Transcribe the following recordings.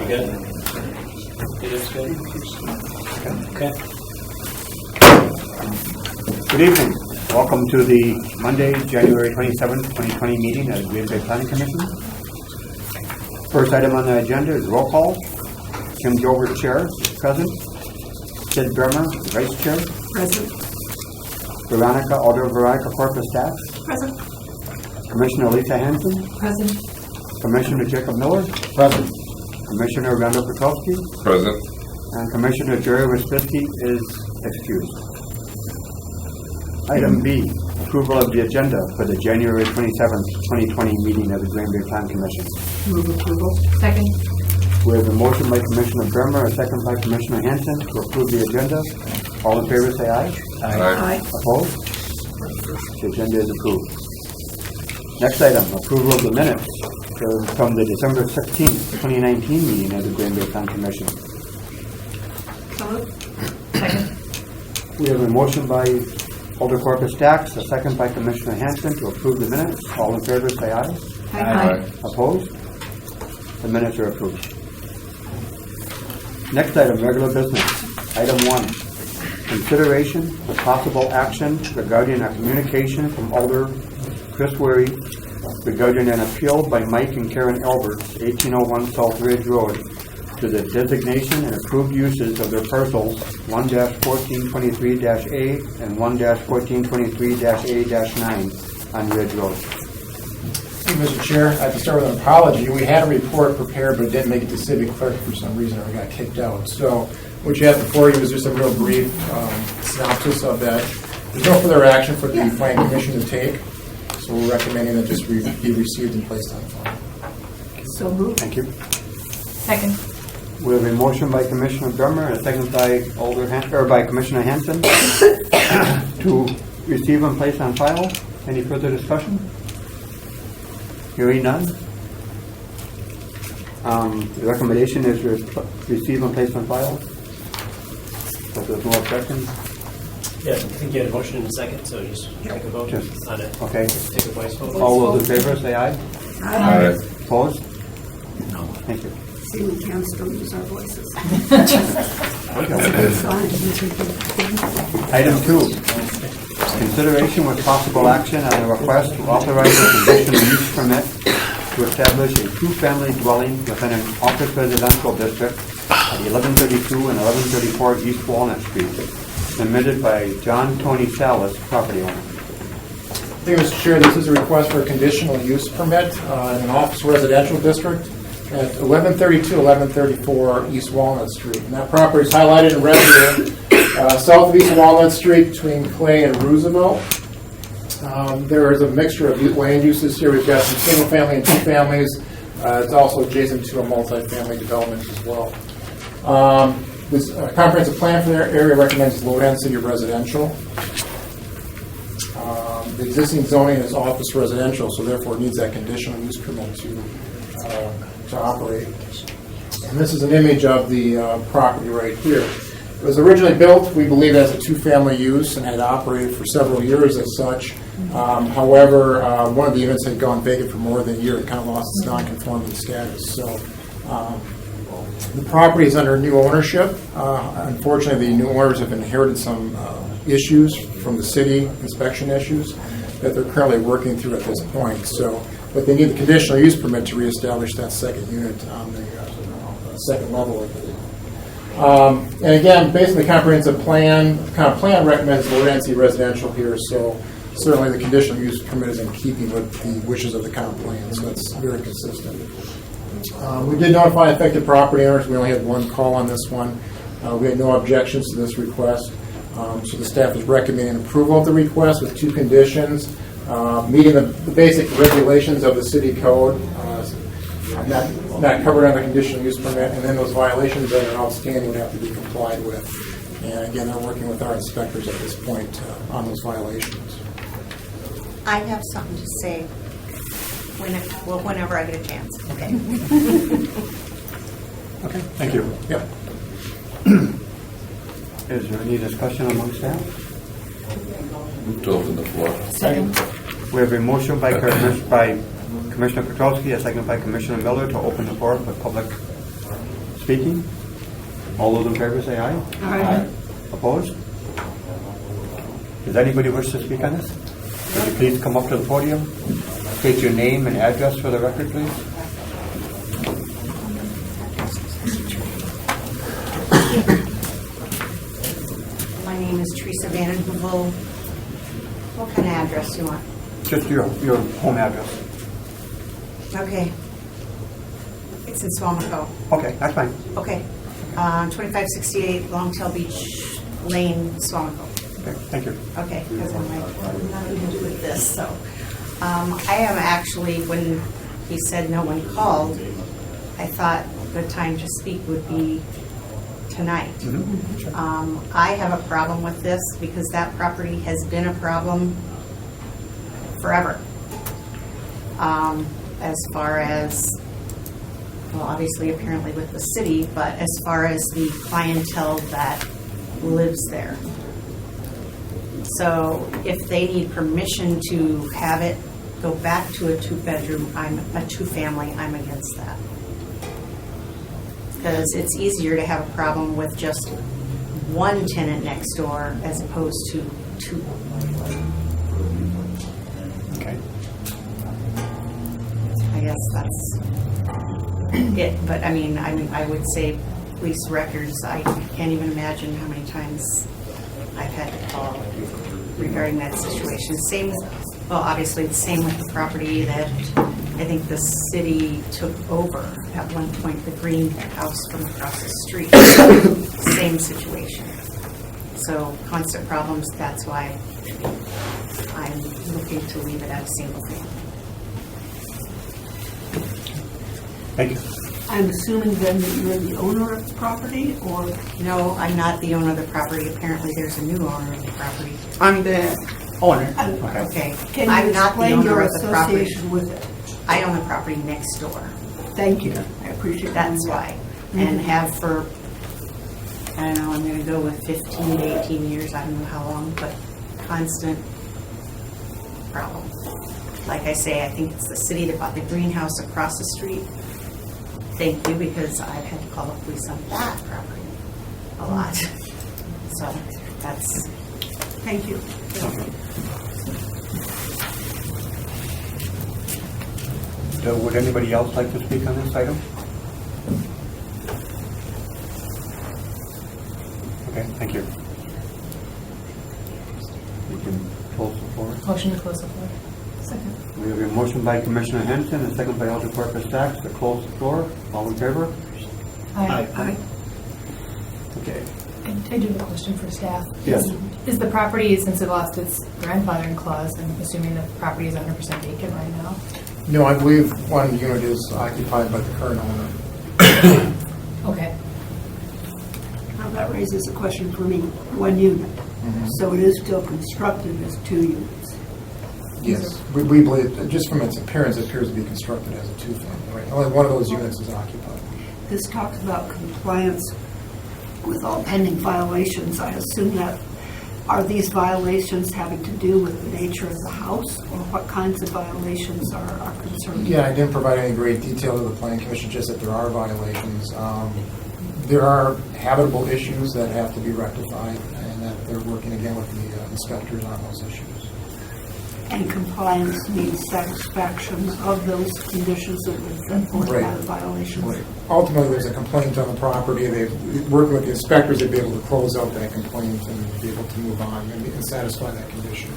You good? You just good? Okay. Good evening. Welcome to the Monday, January 27th, 2020 meeting of the Green Bay Planning Commission. First item on the agenda is roll call. Kim Gilbert, Chair, present. Sid Bremer, Vice Chair. Present. Alder Veronica Corpus Staff. Present. Commissioner Lisa Hanson. Present. Commissioner Jacob Miller. Present. Commissioner Randall Petrowski. Present. And Commissioner Jerry Wyszynski is excused. Item B, approval of the agenda for the January 27th, 2020 meeting of the Green Bay Planning Commission. Move approval. Second. We have a motion by Commissioner Bremer, a second by Commissioner Hanson to approve the agenda. All in favor say aye. Aye. Opposed? The agenda is approved. Next item, approval of the minutes from the December 16th, 2019 meeting of the Green Bay Planning Commission. So moved. Second. We have a motion by Alder Corpus Dax, a second by Commissioner Hanson to approve the minutes. All in favor say aye. Aye. Opposed? The minutes are approved. Next item, regular business. Item 1, consideration of possible action regarding a communication from Alder Chris Wary regarding an appeal by Mike and Karen Alberts, 1801 South Ridge Road, to the designation and approved uses of their parcels 1-1423-A and 1-1423-A-9 on Ridge Road. Mr. Chair, I have to start with an apology. We had a report prepared, but it didn't make it to civic clerk for some reason, or we got kicked out. So what you have before you is just a real brief synopsis of that. There's no further action for the Planning Commission to take, so we're recommending that just be received and placed on file. So moved. Thank you. Second. We have a motion by Commissioner Bremer and a second by by Commissioner Hanson to receive and place on file. Any further discussion? Hearing none. The recommendation is receive and place on file. So there's no objection. Yeah, I think you had a motion in a second, so just take a vote Just- on it. Okay. Take a voice vote. All those in favor say aye. Aye. Opposed? No. Thank you. See, we can still use our voices. Item 2, consideration with possible action on a request to authorize a conditional use permit to establish a two-family dwelling within an office residential district at 1132 and 1134 East Walnut Street, submitted by John Tony Salas, property owner. Thank you, Mr. Chair. This is a request for a conditional use permit in an office residential district at 1132, 1134 East Walnut Street. And that property is highlighted in red here, south of East Walnut Street between Clay and Roosevelt. There is a mixture of land uses here. We've got some single family and two families. It's also adjacent to a multi-family development as well. This comprehensive plan for the area recommends low density residential. The existing zoning is office residential, so therefore it needs that conditional use permit to operate. And this is an image of the property right here. It was originally built, we believe, as a two-family use and had operated for several years as such. However, one of the units had gone vacant for more than a year and kind of lost its non-conforming status. So the property is under new ownership. Unfortunately, the new owners have inherited some issues from the city, inspection issues, that they're currently working through at this point. But they need the conditional use permit to reestablish that second unit on the second level, I believe. And again, based on the comprehensive plan, plan recommends low density residential here, so certainly the conditional use permit is in keeping with the wishes of the comp plan, so that's very consistent. We did notify affected property owners. We only had one call on this one. We had no objections to this request. So the staff is recommending approval of the request with two conditions: meeting the basic regulations of the city code, not covered under conditional use permit, and then those violations that are outstanding would have to be complied with. And again, they're working with our inspectors at this point on those violations. I have something to say whenever I get a chance. Okay. Okay, thank you. Yep. Is there any discussion among staff? Move to open the floor. Second. We have a motion by Commissioner Petrowski, a second by Commissioner Miller to open the floor for public speaking? All those in favor say aye. Aye. Opposed? Does anybody wish to speak on this? Would you please come up to the podium? State your name and address for the record, please. My name is Teresa Vanden Heuvel. What kind of address do you want? Just your home address. Okay. It's in Swamico. Okay, that's fine. Okay. 2568 Longtail Beach Lane, Swamico. Okay, thank you. Okay, because I'm like, what am I going to do with this? So, I am actually, when he said no one called, I thought the time to speak would be tonight. I have a problem with this because that property has been a problem forever. As far as, well, obviously apparently with the city, but as far as the clientele that lives there. So if they need permission to have it go back to a two-bedroom, a two-family, I'm against that. Because it's easier to have a problem with just one tenant next door as opposed to two. Okay. I guess that's it. But I mean, I would say police records, I can't even imagine how many times I've had to call regarding that situation. Same, well, obviously the same with the property that I think the city took over at one point, the greenhouse from across the street. Same situation. So constant problems, that's why I'm looking to leave it at a single family. Thank you. I'm assuming then that you're the owner of the property, or? No, I'm not the owner of the property. Apparently there's a new owner of the property. I'm the owner. Okay. Can I'm you not the explain owner your of the property. association with it? I own the property next door. Thank you. I appreciate that. That's why. And have for, I don't know, I'm gonna go with 15 to 18 years, I don't know how long, but constant problem. Like I say, I think it's the city that bought the greenhouse across the street. Thank you, because I've had to call the police on that property a lot. So that's, Thank you. Would anybody else like to speak on this item? Okay, thank you. We can close the floor. Motion to close the floor. Second. We have a motion by Commissioner Henson and a second by Alderperson Sachs to close the floor. All in favor? Aye. Aye. Okay. I do have a question for staff. Yes. Is the property, since it lost its grandfathering clause, I'm assuming the property is 100% vacant right now? No, I believe one unit is occupied by the current owner. Okay. Now that raises a question for me. One unit. So it is still constructed as two units. Yes. We believe, just from its appearance, it appears to be constructed as a two-family, right? Only one of those units is occupied. This talks about compliance with all pending violations. I assume that, are these violations having to do with the nature of the house, or what kinds of violations are concerned? Yeah, I didn't provide any great detail to the planning commission, just that there are violations. There are habitable issues that have to be rectified, and that they're working again with the inspectors on those issues. And compliance means satisfaction of those conditions that were set forth by the violations. Ultimately, there's a complaint on the property. Working with the inspectors, they'd be able to close out that complaint and be able to move on and satisfy that condition.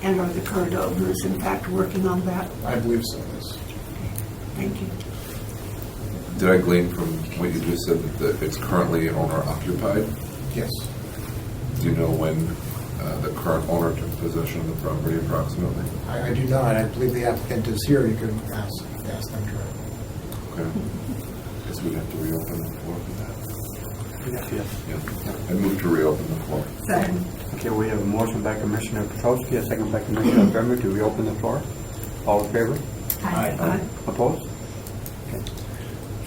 And are the current owners, in fact, working on that? I believe so, yes. Thank you. Did I glean from what you just said that it's currently owner occupied? Yes. Do you know when the current owner took possession of the property approximately? I do not. I believe the applicant is here. You can ask them directly. Okay. Guess we'd have to reopen the floor for that. Yes. Yeah. I move to reopen the floor. Second. Okay, we have a motion by Commissioner Petrowski, a second by Commissioner Berman to reopen the floor. All in favor? Aye. Opposed? Okay.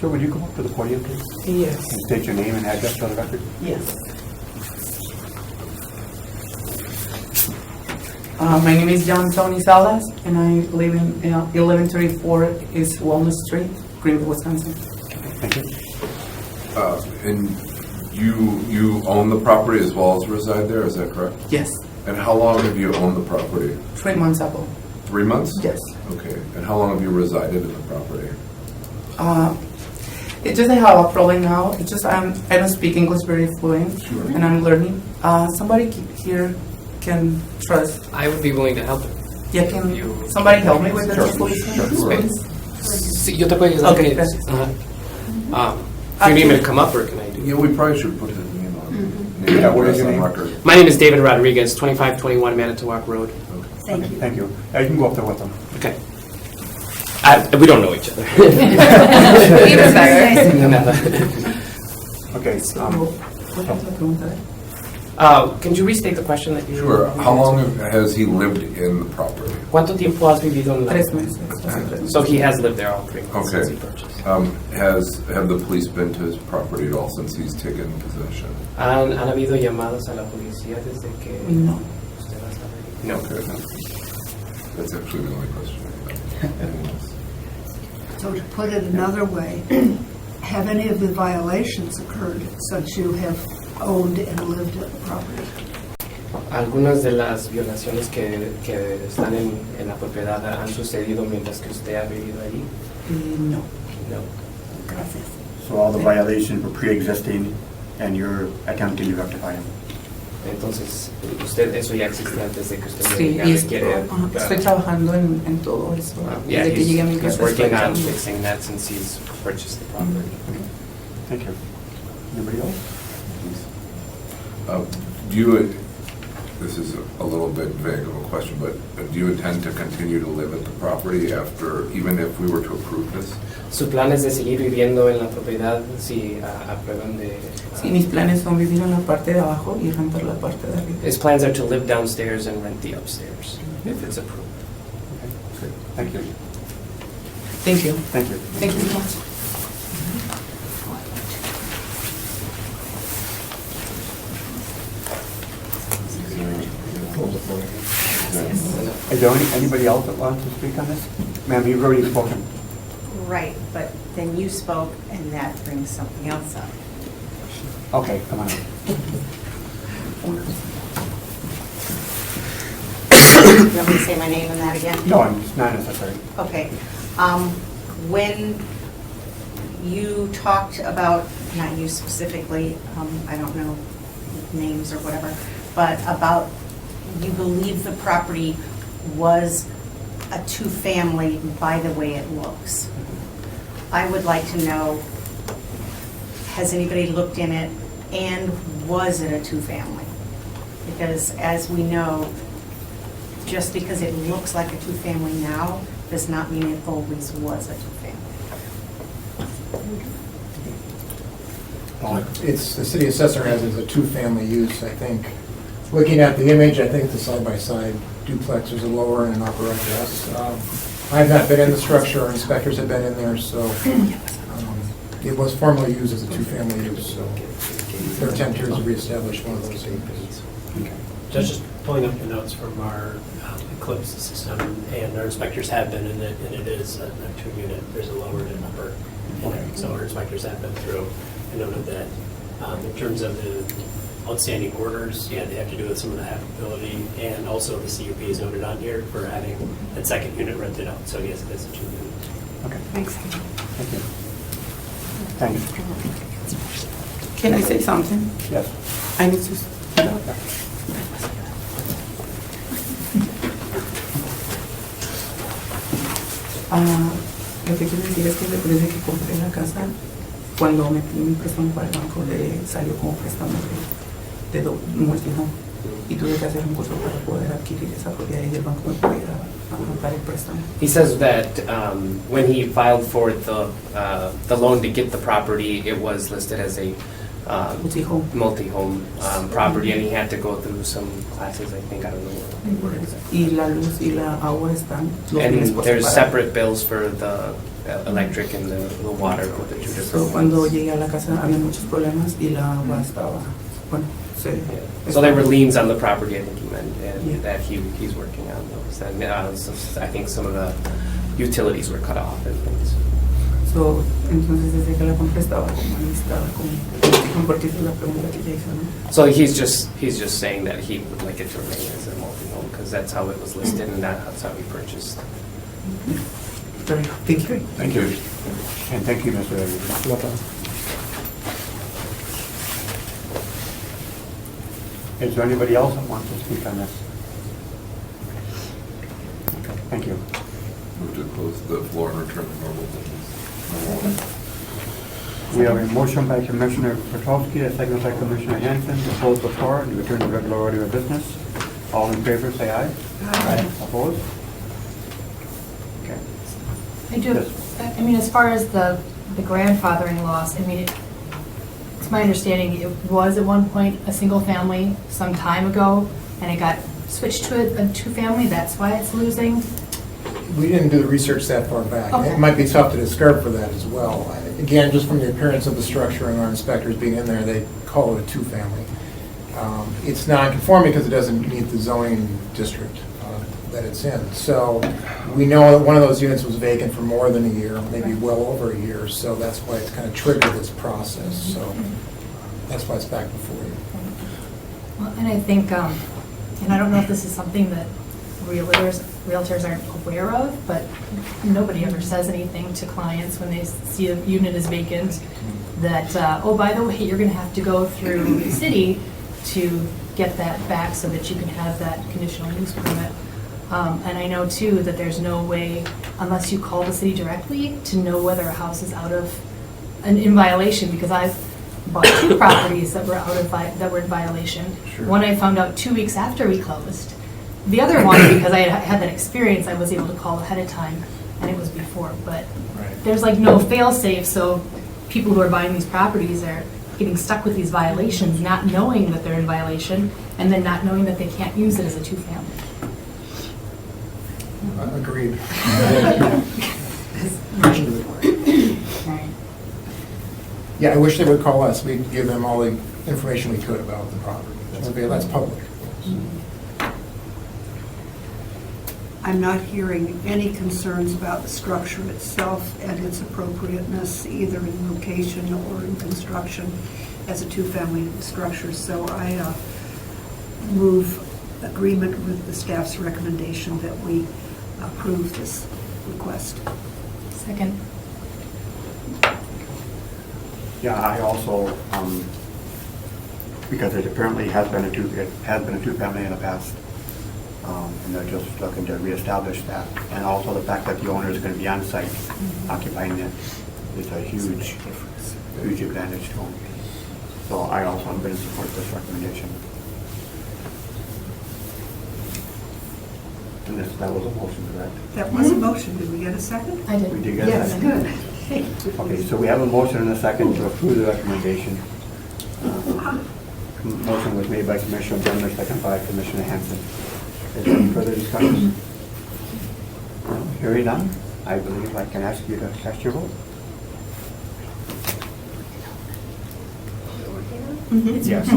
Sir, would you come up to the podium, please? Yes. And state your name and address for the record? Yes. My name is John Tony Salas, and I live in 1134 East Walnut Street, Greenville, Wisconsin. Thank you. And you own the property as well as reside there, is that correct? Yes, And how long have you owned the property? 3 months ago. 3 months? Yes. Okay, and how long have you resided in the property? It's just I have a problem now. It's just I don't speak English very fluent, Sure. and I'm learning. Somebody here can trust. I would be willing to help. Yeah, can somebody help me with the translation? Sí, yo te puedo ayudar. Okay, que- gracias. Ajá. Do you need me to come up or can I do? Yeah, we probably should put his name on. Yeah, Name what is address your on name? record. My name is David Rodriguez, 2521 Manitowoc Road. Thank you. Thank you. You can go up there with them. Okay. We don't know each other. Even better. Nada. Okay. ¿Cuál es la pregunta? Can you restate the question that you? Sure, how long has he lived in the property? ¿Cuánto tiempo has vivido en la? 3 meses. hace 3 meses. So he has lived there all 3 months Okay. since he purchased. Have the police been to his property at all since he's taken possession? ¿Han habido llamadas a la policía desde que No. usted ha estado ahí? No. Okay. That's actually the only question I have. Anyone else? So to put it another way, have any of the violations occurred since you have owned and lived at the property? Algunas de las violaciones que están en la propiedad han sucedido mientras que usted ha vivido allí. No. No. Gracias. So all the violations were pre-existing and you're attempting to rectify them. Entonces, usted eso ya existía antes de que usted Sí, llegara y y quiere. estoy trabajando en todo eso. Yeah, Desde que llegué a mi he's casa. working estoy on trabajando. fixing that since he's purchased the property. Thank you. Anybody else? Do you, this is a little bit vague of a question, but do you intend to continue to live at the property after, even if we were to approve this? ¿Su plan es de seguir viviendo en la propiedad si aprueban de...? Sí, mis planes son vivir en la parte de abajo y rentar la parte de arriba. His plans are to live downstairs and rent the upstairs, if it's approved. Okay. Thank you. Thank you. Thank you. Thank you so much. Is there anybody else that wants to speak on this? Ma'am, you've already spoken. Right, but then you spoke, and that brings something else up. Okay, come on. You want me to say my name and that again? No, it's not necessary. Okay. When you talked about, not you specifically, I don't know names or whatever, but about you believe the property was a two-family by the way it looks. I would like to know, has anybody looked in it, and was it a two-family? Because as we know, just because it looks like a two-family now does not mean it always was a two-family. It's, the city assessor has it as a two-family use, I think. Looking at the image, I think the side-by-side duplex, there's a lower and an upper address. I've not been in the structure, our inspectors have been in there, so it was formerly used as a two-family use, so their attempt here is to reestablish one of those acres. Just pulling up the notes from our Eclipse system, and our inspectors have been in it, and it is a two-unit. There's a lower and an upper in it. So our inspectors have been through and noted that. In terms of the outstanding orders, yeah, they have to do with some of the habitability, and also the CUP is noted on here for having that second unit rented out. So yes, it is a two-unit. Okay, Thanks. thank you. Thanks. Can I say something? Yes. I need to. Lo que quiero decir es que desde que compré la casa, cuando metí mi préstamo para el banco, le salió como préstamo de multihome. Y tuve que hacer un curso para poder adquirir esa propiedad y el banco me pudiera dar el préstamo. He says that when he filed for the loan to get the property, it was listed as a Multihome. multi-home property, and he had to go through some classes, I think, I don't know what exactly. Y la luz y la agua están los bienes And por there's separado. separate bills for the electric and the water for the two So, different cuando ones. llegué a la casa había muchos problemas y la agua estaba, bueno, se... Yeah. So there were liens on the property, I think he meant, and Yeah. that he's working on those. And so I think some of the utilities were cut off and things. So, entonces desde que la compré estaba como alistada porque es la pregunta que ella hizo, ¿no? So he's just saying that he would like it to remain as a multi-home because that's how it was listed and that's how he purchased. Very good. Thank you. Thank you. And thank you, Mr. Rodriguez. No problem. Is there anybody else that wants to speak on this? Okay, thank you. Move to close the floor and return to normal business. We have a motion by Commissioner Petrowski, a second by Commissioner Hanson to close the floor and return to regular order of business. All in favor, say aye. Aye. Opposed? Okay. I do, Yes. I mean, as far as the grandfathering laws, I mean, it's my understanding it was at one point a single family some time ago, and it got switched to a two-family, that's why it's losing. We didn't do the research that far back. Okay. It might be tough to discover for that as well. Again, just from the appearance of the structure and our inspectors being in there, they call it a two-family. It's non-conforming because it doesn't meet the zoning district that it's in. So we know that one of those units was vacant for more than a year, maybe well over a year, so that's why it's kind of triggered this process. So that's why it's back before you. Well, and I think, and I don't know if this is something that realtors aren't aware of, but nobody ever says anything to clients when they see a unit is vacant, that, oh, by the way, you're gonna have to go through the city to get that back so that you can have that conditional use permit. And I know too that there's no way, unless you call the city directly, to know whether a house is in violation, because I've bought two properties that were that were in violation. Sure. One I found out 2 weeks after we closed. The other one, because I had that experience, I was able to call ahead of time, and it was before. But Right. there's like no fail-safe, so people who are buying these properties are getting stuck with these violations, not knowing that they're in violation, and then not knowing that they can't use it as a two-family. Agreed. Right. Yeah, I wish they would call us. We'd give them all the information we could about the property. That's public. I'm not hearing any concerns about the structure itself and its appropriateness, either in location or in construction, as a two-family structure. So I move agreement with the staff's recommendation that we approve this request. Second. Yeah, I also, because it apparently has been a two-family in the past, and they're just looking to reestablish that. And also the fact that the owner is going to be on site occupying it is a huge advantage to them. So I also am going to support this recommendation. And that was a motion, correct? That was a motion. Did we get a second? I did. We did get a Yes, second. good. Okay, so we have a motion and a second to approve the recommendation. Motion was made by Commissioner Brenner, second by Commissioner Hanson. Is there any further discussion? Hearing none, I believe I can ask you to cast your vote. Yes.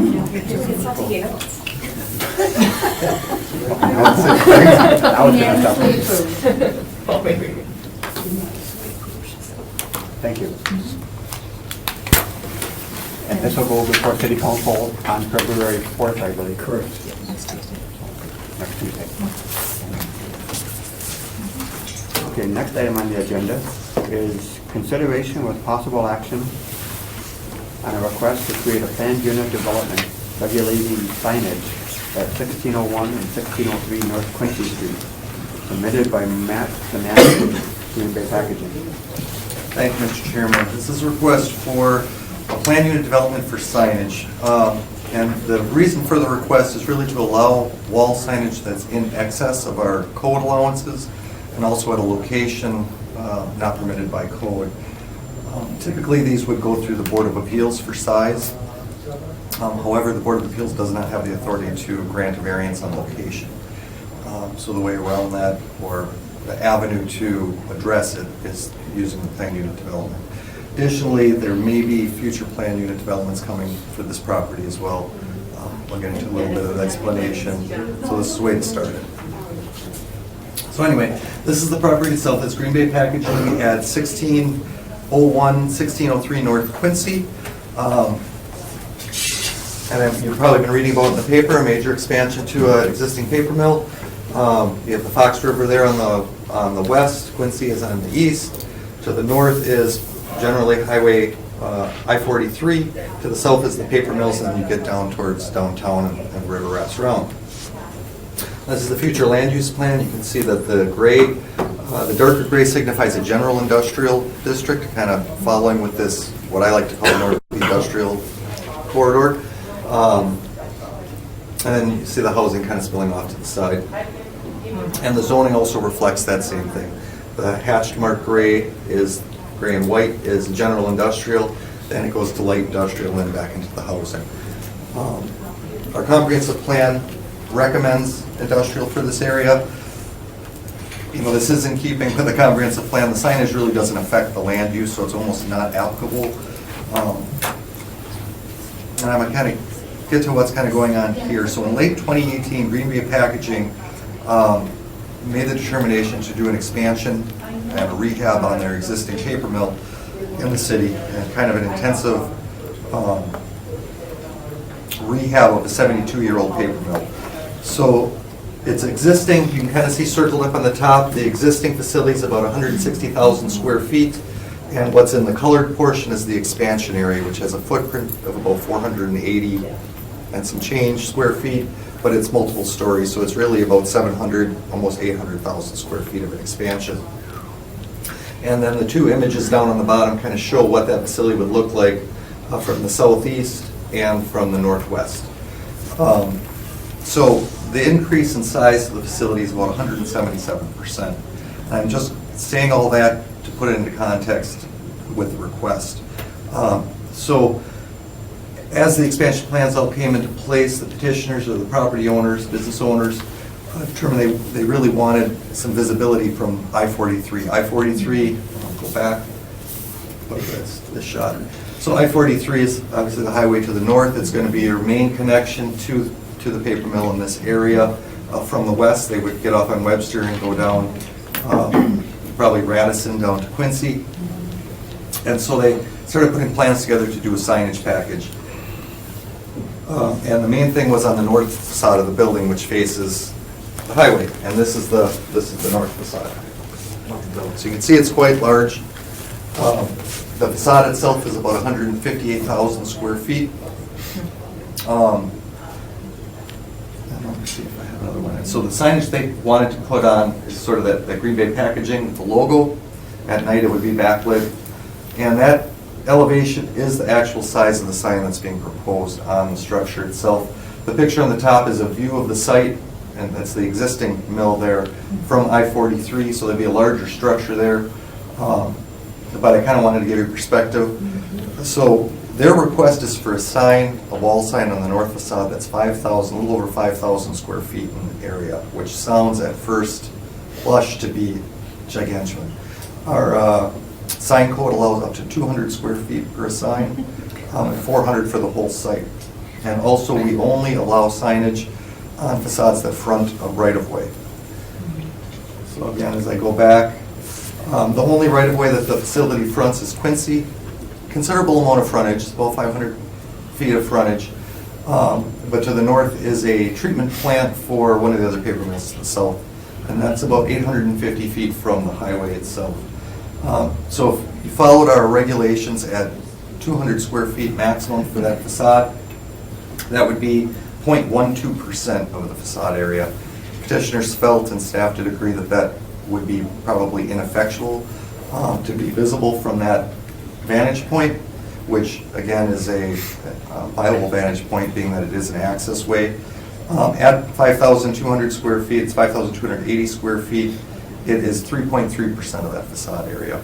I was going to stop. Thank you. And this will go before City Council on February 4th, I believe. Correct. Next Tuesday. Okay, next item on the agenda is consideration with possible action on a request to create a planned unit development regulating signage at 1601 and 1603 North Quincy Street, submitted by Matt Sinani, Green Bay Packaging. Thank you, Mr. Chairman. This is a request for a planned unit development for signage. And the reason for the request is really to allow wall signage that's in excess of our code allowances and also at a location not permitted by code. Typically, these would go through the Board of Appeals for size. However, the Board of Appeals does not have the authority to grant a variance on location. So the way around that, or the avenue to address it, is using the planned unit development. Additionally, there may be future planned unit developments coming for this property as well. We'll get into a little bit of explanation. So this is the way to start it. So anyway, this is the property itself. It's Green Bay Packaging at 16 1603 North Quincy. And then you've probably been reading about in the paper, a major expansion to an existing paper mill. You have the Fox River there on the west, Quincy is on the east. To the north is generally Highway I-43. To the south is the paper mills, and then you get down towards downtown and the river wraps around. This is the future land use plan. You can see that the gray, the darker gray signifies a general industrial district, kind of following with this, what I like to call North Industrial Corridor. And then you see the housing kind of spilling off to the side. And the zoning also reflects that same thing. The hatched marked gray and white is general industrial, then it goes to light industrial and then back into the housing. Our comprehensive plan recommends industrial for this area. You know, this is in keeping with the comprehensive plan. The signage really doesn't affect the land use, so it's almost not applicable. And I'm going to kind of get to what's kind of going on here. So in late 2018, Green Bay Packaging made the determination to do an expansion and a rehab on their existing paper mill in the city, and kind of an intensive rehab of a 72-year-old paper mill. So it's existing, you can kind of see circled up on the top, the existing facility is about 160,000 square feet, and what's in the colored portion is the expansion area, which has a footprint of about 480 and some change square feet, but it's multiple stories, so it's really about 700, almost 800,000 square feet of an expansion. And then the two images down on the bottom kind of show what that facility would look like from the southeast and from the northwest. So the increase in size of the facility is about 177%. I'm just saying all that to put it into context with the request. So as the expansion plans all came into place, the petitioners or the property owners, business owners, determined they really wanted some visibility from I-43. I-43, I'll go back, look at this shot. So I-43 is obviously the highway to the north. It's going to be your main connection to the paper mill in this area. From the west, they would get off on Webster and go down probably Radisson down to Quincy. And so they started putting plans together to do a signage package. And the main thing was on the north facade of the building, which faces the highway, and this is the north facade of the building. So you can see it's quite large. The facade itself is about 158,000 square feet. Let me see if I have another one. So the signage they wanted to put on is sort of that Green Bay Packaging, the logo. At night it would be backlit, and that elevation is the actual size of the sign that's being proposed on the structure itself. The picture on the top is a view of the site, and that's the existing mill there from I-43, so there'd be a larger structure there. But I kind of wanted to give you perspective. So their request is for a sign, a wall sign on the north facade that's 5,000, a little over 5,000 square feet in the area, which sounds at first blush to be gigantuan. Our sign code allows up to 200 square feet per sign, and 400 for the whole site. And also, we only allow signage on facades that front a right-of-way. So again, as I go back, the only right-of-way that the facility fronts is Quincy. Considerable amount of frontage, about 500 feet of frontage. But to the north is a treatment plant for one of the other paper mills to the south, and that's about 850 feet from the highway itself. So if you followed our regulations at 200 square feet maximum for that facade, that would be 0.12% of the facade area. Petitioners felt and staff did agree that that would be probably ineffectual to be visible from that vantage point, which again is a viable vantage point, being that it is an access way. At 5,200 square feet, it's 5,280 square feet. It is 3.3% of that facade area,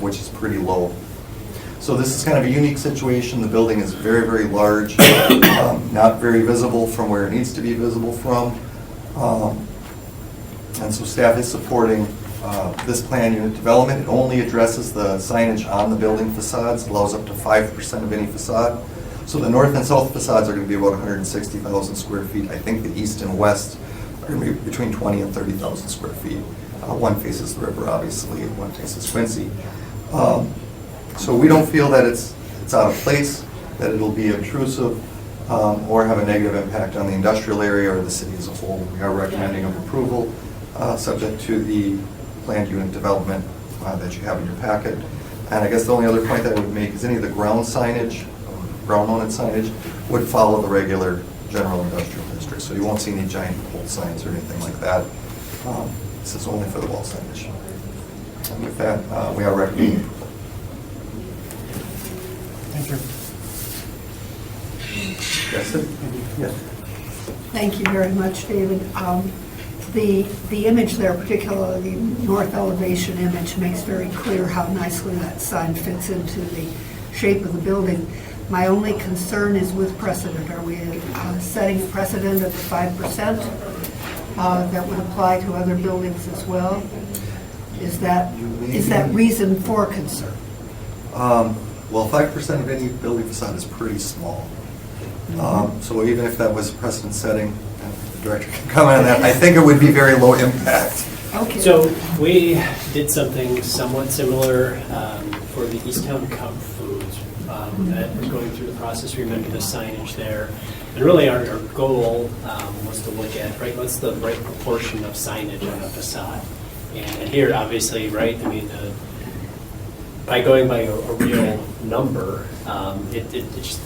which is pretty low. So this is kind of a unique situation. The building is very, very large, not very visible from where it needs to be visible from. And so staff is supporting this plan unit development. It only addresses the signage on the building facades, allows up to 5% of any facade. So the north and south facades are going to be about 160,000 square feet. I think the east and west are going to be between 20 and 30,000 square feet. One faces the river, obviously, and one faces Quincy. So we don't feel that it's out of place, that it'll be obtrusive, or have a negative impact on the industrial area or the city as a whole. We are recommending of approval, subject to the planned unit development that you have in your packet. And I guess the only other point that I would make is any of the ground signage, ground-mounted signage, would follow the regular general industrial district. So you won't see any giant pole signs or anything like that. This is only for the wall signage. And with that, we are recommending approval. Thank you. That's it? Yes. Thank you very much, David. The image there, particularly the north elevation image, makes very clear how nicely that sign fits into the shape of the building. My only concern is with precedent. Are we setting a precedent of the 5% that would apply to other buildings as well? Is that reason for concern? Well, 5% of any building facade is pretty small. So even if that was precedent setting, and the director can comment on that, I think it would be very low impact. Okay. So we did something somewhat similar for the Easttown Cub Foods. That was going through the process. We remember the signage there. And really our goal was to look at, right, what's the right proportion of signage on a facade. And here, obviously, right, I mean, by going by a real number, it's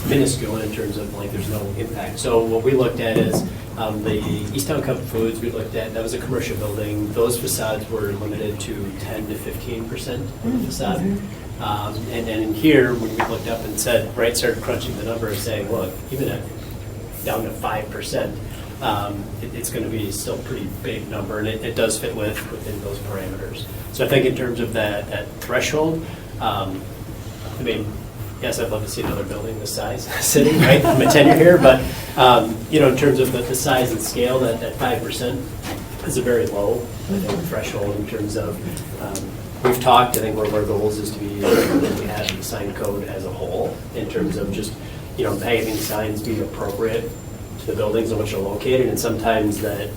minuscule in terms of, like, there's no impact. So what we looked at is the Easttown Cub Foods, we looked at, that was a commercial building. Those facades were limited to 10 to 15% of the facade. And then in here, when we looked up and said, right, started crunching the numbers, saying, look, even at down to 5%, it's going to be still a pretty big number, and it does fit within those parameters. So I think in terms of that threshold, I mean, yes, I'd love to see another building this size sitting, right? I'm a tenure here, but you know, in terms of the size and scale, that 5% is a very low, I think, threshold in terms of. We've talked, I think one of our goals is to be, we have the sign code as a whole in terms of just, you know, having signs be appropriate to the buildings in which they're located, and sometimes that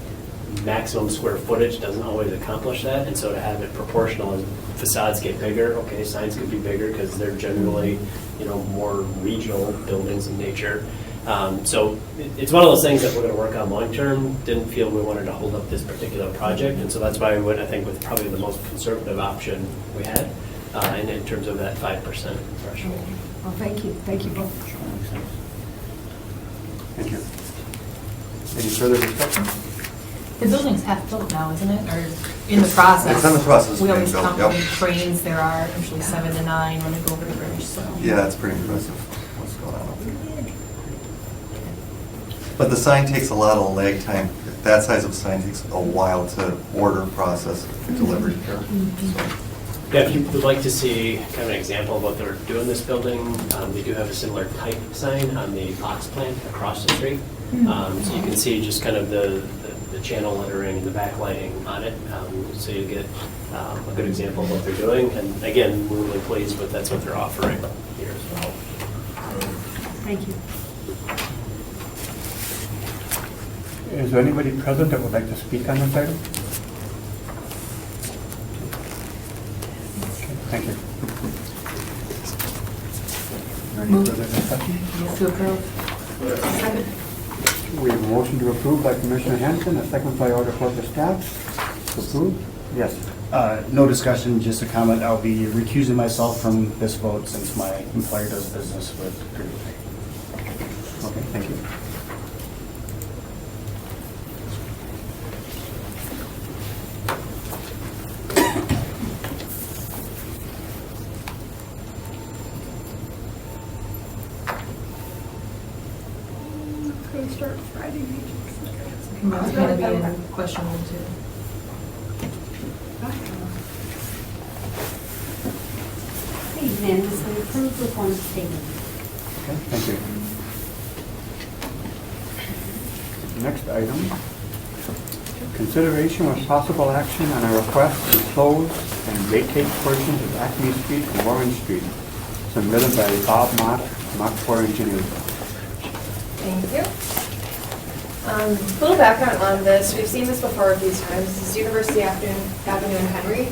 maximum square footage doesn't always accomplish that, and so to have it proportional as facades get bigger, okay, signs could be bigger because they're generally, you know, more regional buildings in nature. So it's one of those things that we're going to work on long term. Didn't feel we wanted to hold up this particular project, and so that's why we went, I think, with probably the most conservative option we had, and in terms of that 5% threshold. Well, thank you both. Thank you. Any further discussion? The building's half built now, isn't it? Or in the process? It's in the process of We being always built, count yep. how many cranes there are, usually 7 to 9 when we go over the bridge, so. Yeah, it's pretty impressive what's going on up there. But the sign takes a lot of lag time. That size of sign takes a while to order, process, get delivered here. So, Yeah, if you would like to see kind of an example of what they're doing in this building, we do have a similar type sign on the box plant across the street. So you can see just kind of the channel lettering and the backlighting on it. So you get a good example of what they're doing. And again, we're really pleased with that's what they're offering here as well. Thank you. Is there anybody present that would like to speak on this item? Okay, thank you. Any further discussion? Move to approve. Second. We have a motion to approve by Commissioner Hanson, a second by Order Corporate Staff. To approve? Yes. No discussion, just a comment. I'll be recusing myself from this vote since my employer does business with Green Bay. Okay, thank you. That's going to be in question 1, 2. Unanimously approved with one statement. Okay, thank you. Next item, consideration with possible action on a request to close and vacate portions of Acme Street and Warren Street, submitted by Bob Mott, Mach 4 Engineers. Thank you. A little background on this. We've seen this before a few times. This is University Avenue in Henry.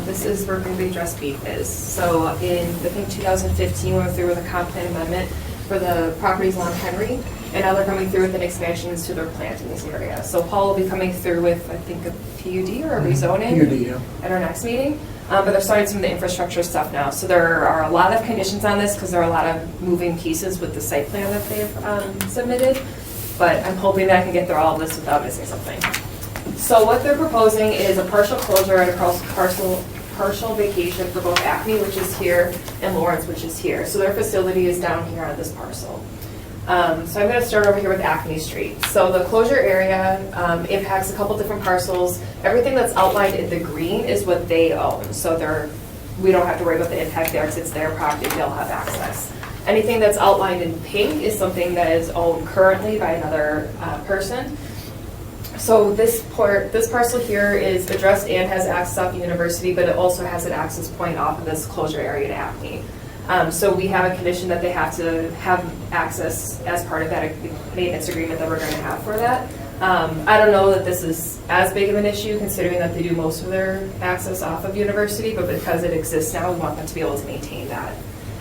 This is where Green Bay Dress Beef is. So in, I think, 2015, we went through with a comp plan amendment for the properties along Henry, and now they're coming through with an expansion to their plant in this area. So Paul will be coming through with, I think, a PUD or a rezoning PUD, yeah. at our next meeting. But they're starting some of the infrastructure stuff now. So there are a lot of conditions on this because there are a lot of moving pieces with the site plan that they've submitted. But I'm hoping that I can get through all of this without missing something. So what they're proposing is a partial closure and a partial vacation for both Acme, which is here, and Lawrence, which is here. So their facility is down here on this parcel. So I'm going to start over here with Acme Street. So the closure area impacts a couple different parcels. Everything that's outlined in the green is what they own. So we don't have to worry about the impact there because it's their property. They'll have access. Anything that's outlined in pink is something that is owned currently by another person. So this parcel here is addressed and has access off University, but it also has an access point off of this closure area to Acme. So we have a condition that they have to have access as part of that maintenance agreement that we're going to have for that. I don't know that this is as big of an issue considering that they do most of their access off of University, but because it exists now, we want them to be able to maintain that.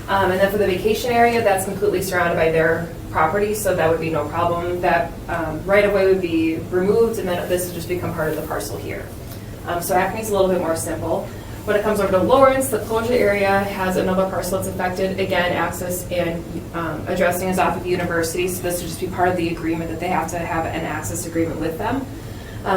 And then for the vacation area, that's completely surrounded by their property, so that would be no problem. That right-of-way would be removed, and then this would just become part of the parcel here. So Acme's a little bit more simple. When it comes over to Lawrence, the closure area has another parcel that's affected. Again, access and addressing is off of University, so this would just be part of the agreement that they have to have an access agreement with them.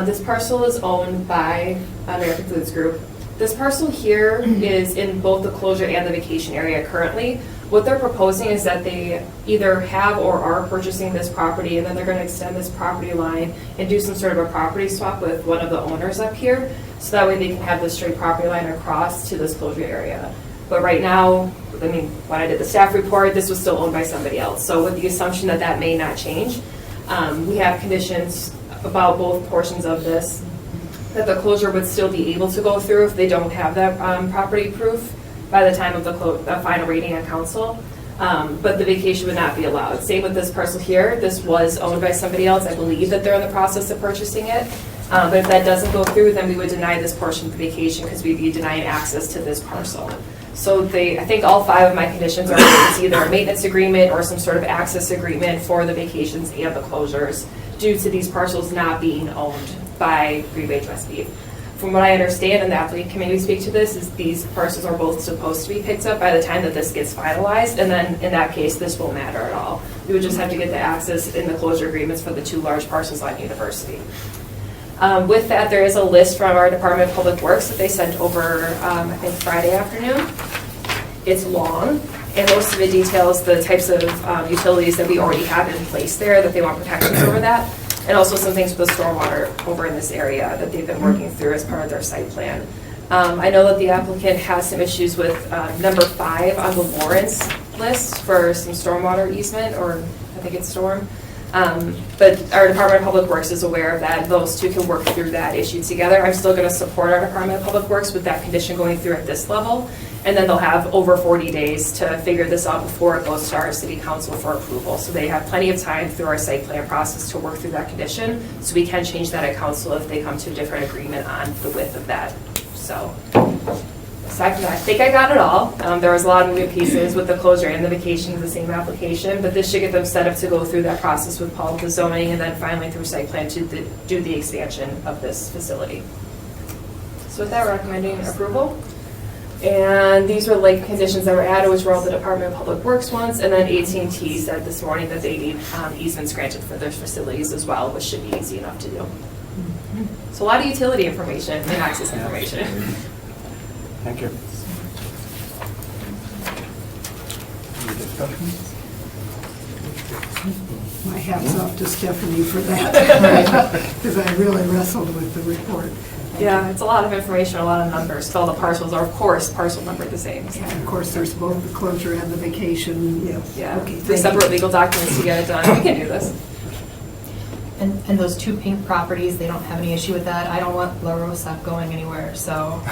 This parcel is owned by American Foods Group. This parcel here is in both the closure and the vacation area currently. What they're proposing is that they either have or are purchasing this property, and then they're going to extend this property line and do some sort of a property swap with one of the owners up here, so that way they can have this straight property line across to this closure area. But right now, I mean, when I did the staff report, this was still owned by somebody else. So with the assumption that that may not change, we have conditions about both portions of this, that the closure would still be able to go through if they don't have that property proof by the time of the final reading on council. But the vacation would not be allowed. Same with this parcel here. This was owned by somebody else. I believe that they're in the process of purchasing it. But if that doesn't go through, then we would deny this portion of the vacation because we'd be denying access to this parcel. So I think all 5 of my conditions are it's either a maintenance agreement or some sort of access agreement for the vacations and the closures due to these parcels not being owned by Green Bay Dress Beef. From what I understand, and the applicant can maybe speak to this, is these parcels are both supposed to be picked up by the time that this gets finalized, and then in that case, this won't matter at all. We would just have to get the access in the closure agreements for the 2 large parcels on University. With that, there is a list from our Department of Public Works that they sent over, I think, Friday afternoon. It's long, and most of it details the types of utilities that we already have in place there, that they want protections over that, and also some things with the stormwater over in this area that they've been working through as part of their site plan. I know that the applicant has some issues with number 5 on the Lawrence list for some stormwater easement, or I think it's storm. But our Department of Public Works is aware of that. Those 2 can work through that issue together. I'm still going to support our Department of Public Works with that condition going through at this level. And then they'll have over 40 days to figure this out before it goes to our city council for approval. So they have plenty of time through our site plan process to work through that condition. So we can change that at council if they come to a different agreement on the width of that. So aside from that, I think I got it all. There was a lot of moving pieces with the closure and the vacation of the same application, but this should get them set up to go through that process with Paul with the zoning and then finally through site plan to do the expansion of this facility. So with that, we're recommending approval. And these were like conditions that were added, which were all the Department of Public Works ones, and then AT&T said this morning that they need easements granted for their facilities as well, which should be easy enough to do. So a lot of utility information and access information. Thank you. Any discussion? My hat's off to Stephanie for that, because I really wrestled with the report. Yeah, it's a lot of information, a lot of numbers. So all the parcels are, of course, parcel numbered the same. So. And of course, there's both the closure and the vacation. Yeah, Okay, 3 separate legal documents to get it done. We can do this. And those 2 pink properties, they don't have any issue with that. I don't want La Rosa going anywhere, so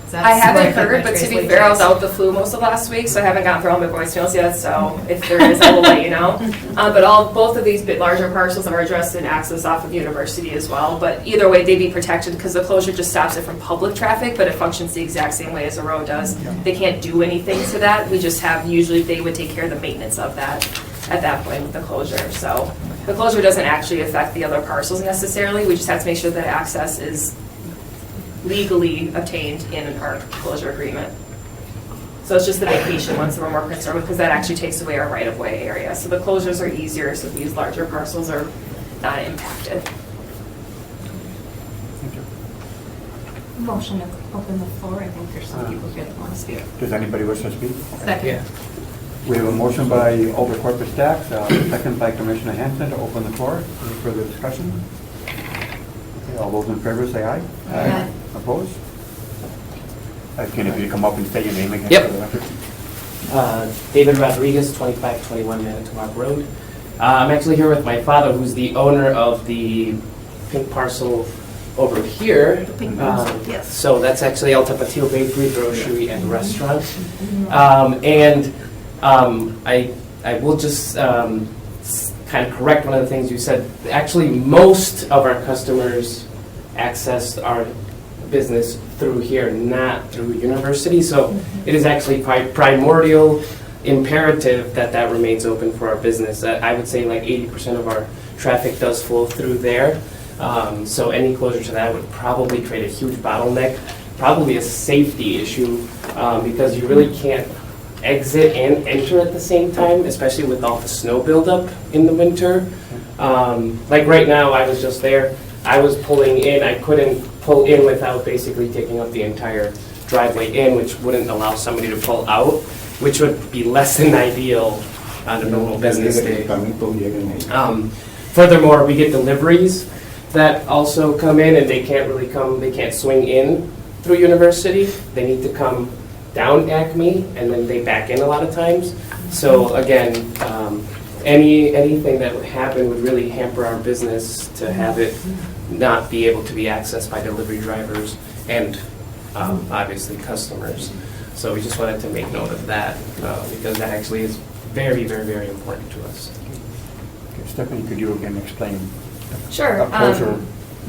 That's I haven't where I heard, think but my to be trace fair, I was leak out with the flu most of last week, so I haven't gotten through all my voicemails yet, so if there is, I will let you know. But both of these bit larger parcels are addressed in access off of University as well, but either way, they'd be protected because the closure just stops it from public traffic, but it functions the exact same way as a road does. They can't do anything to that, we just have, usually they would take care of the maintenance of that at that point with the closure, so. The closure doesn't actually affect the other parcels necessarily, we just have to make sure that access is legally obtained in our closure agreement. So it's just the vacation ones that we're more concerned with, because that actually takes away our right-of-way area. So the closures are easier, so these larger parcels are not impacted. Motion to open the floor. I think there's some people here that want to speak. Does anybody wish to speak? Second. Yeah. We have a motion by Alder Corpus Dax, second by Commissioner Hanson to open the floor. Any further discussion? Okay, all those in favor say aye. Aye. Opposed? Can if you come up and state your name again. Yep. for the record. David Rodriguez, 2521 Manitowoc Road. I'm actually here with my father, who's the owner of the pink parcel over here. Pink parcel, yes. So that's actually El Tapatio Bakery, Grocery, and Restaurant. I will just kind of correct one of the things you said. Actually, most of our customers access our business through here, not through University. So it is actually primordial, imperative that that remains open for our business. I would say like 80% of our traffic does flow through there. So any closure to that would probably create a huge bottleneck, probably a safety issue, because you really can't exit and enter at the same time, especially with all the snow buildup in the winter. Like right now, I was just there. I was pulling in. I couldn't pull in without basically taking up the entire driveway in, which wouldn't allow somebody to pull out, which would be less than ideal on a normal business day. Furthermore, we get deliveries that also come in, and they can't swing in through University. They need to come down Acme, and then they back in a lot of times. So again, anything that would happen would really hamper our business to have it not be able to be accessed by delivery drivers and obviously customers. So we just wanted to make note of that because that actually is very, very, very important to us. Okay, Stephanie, could you again explain? Sure. A closure.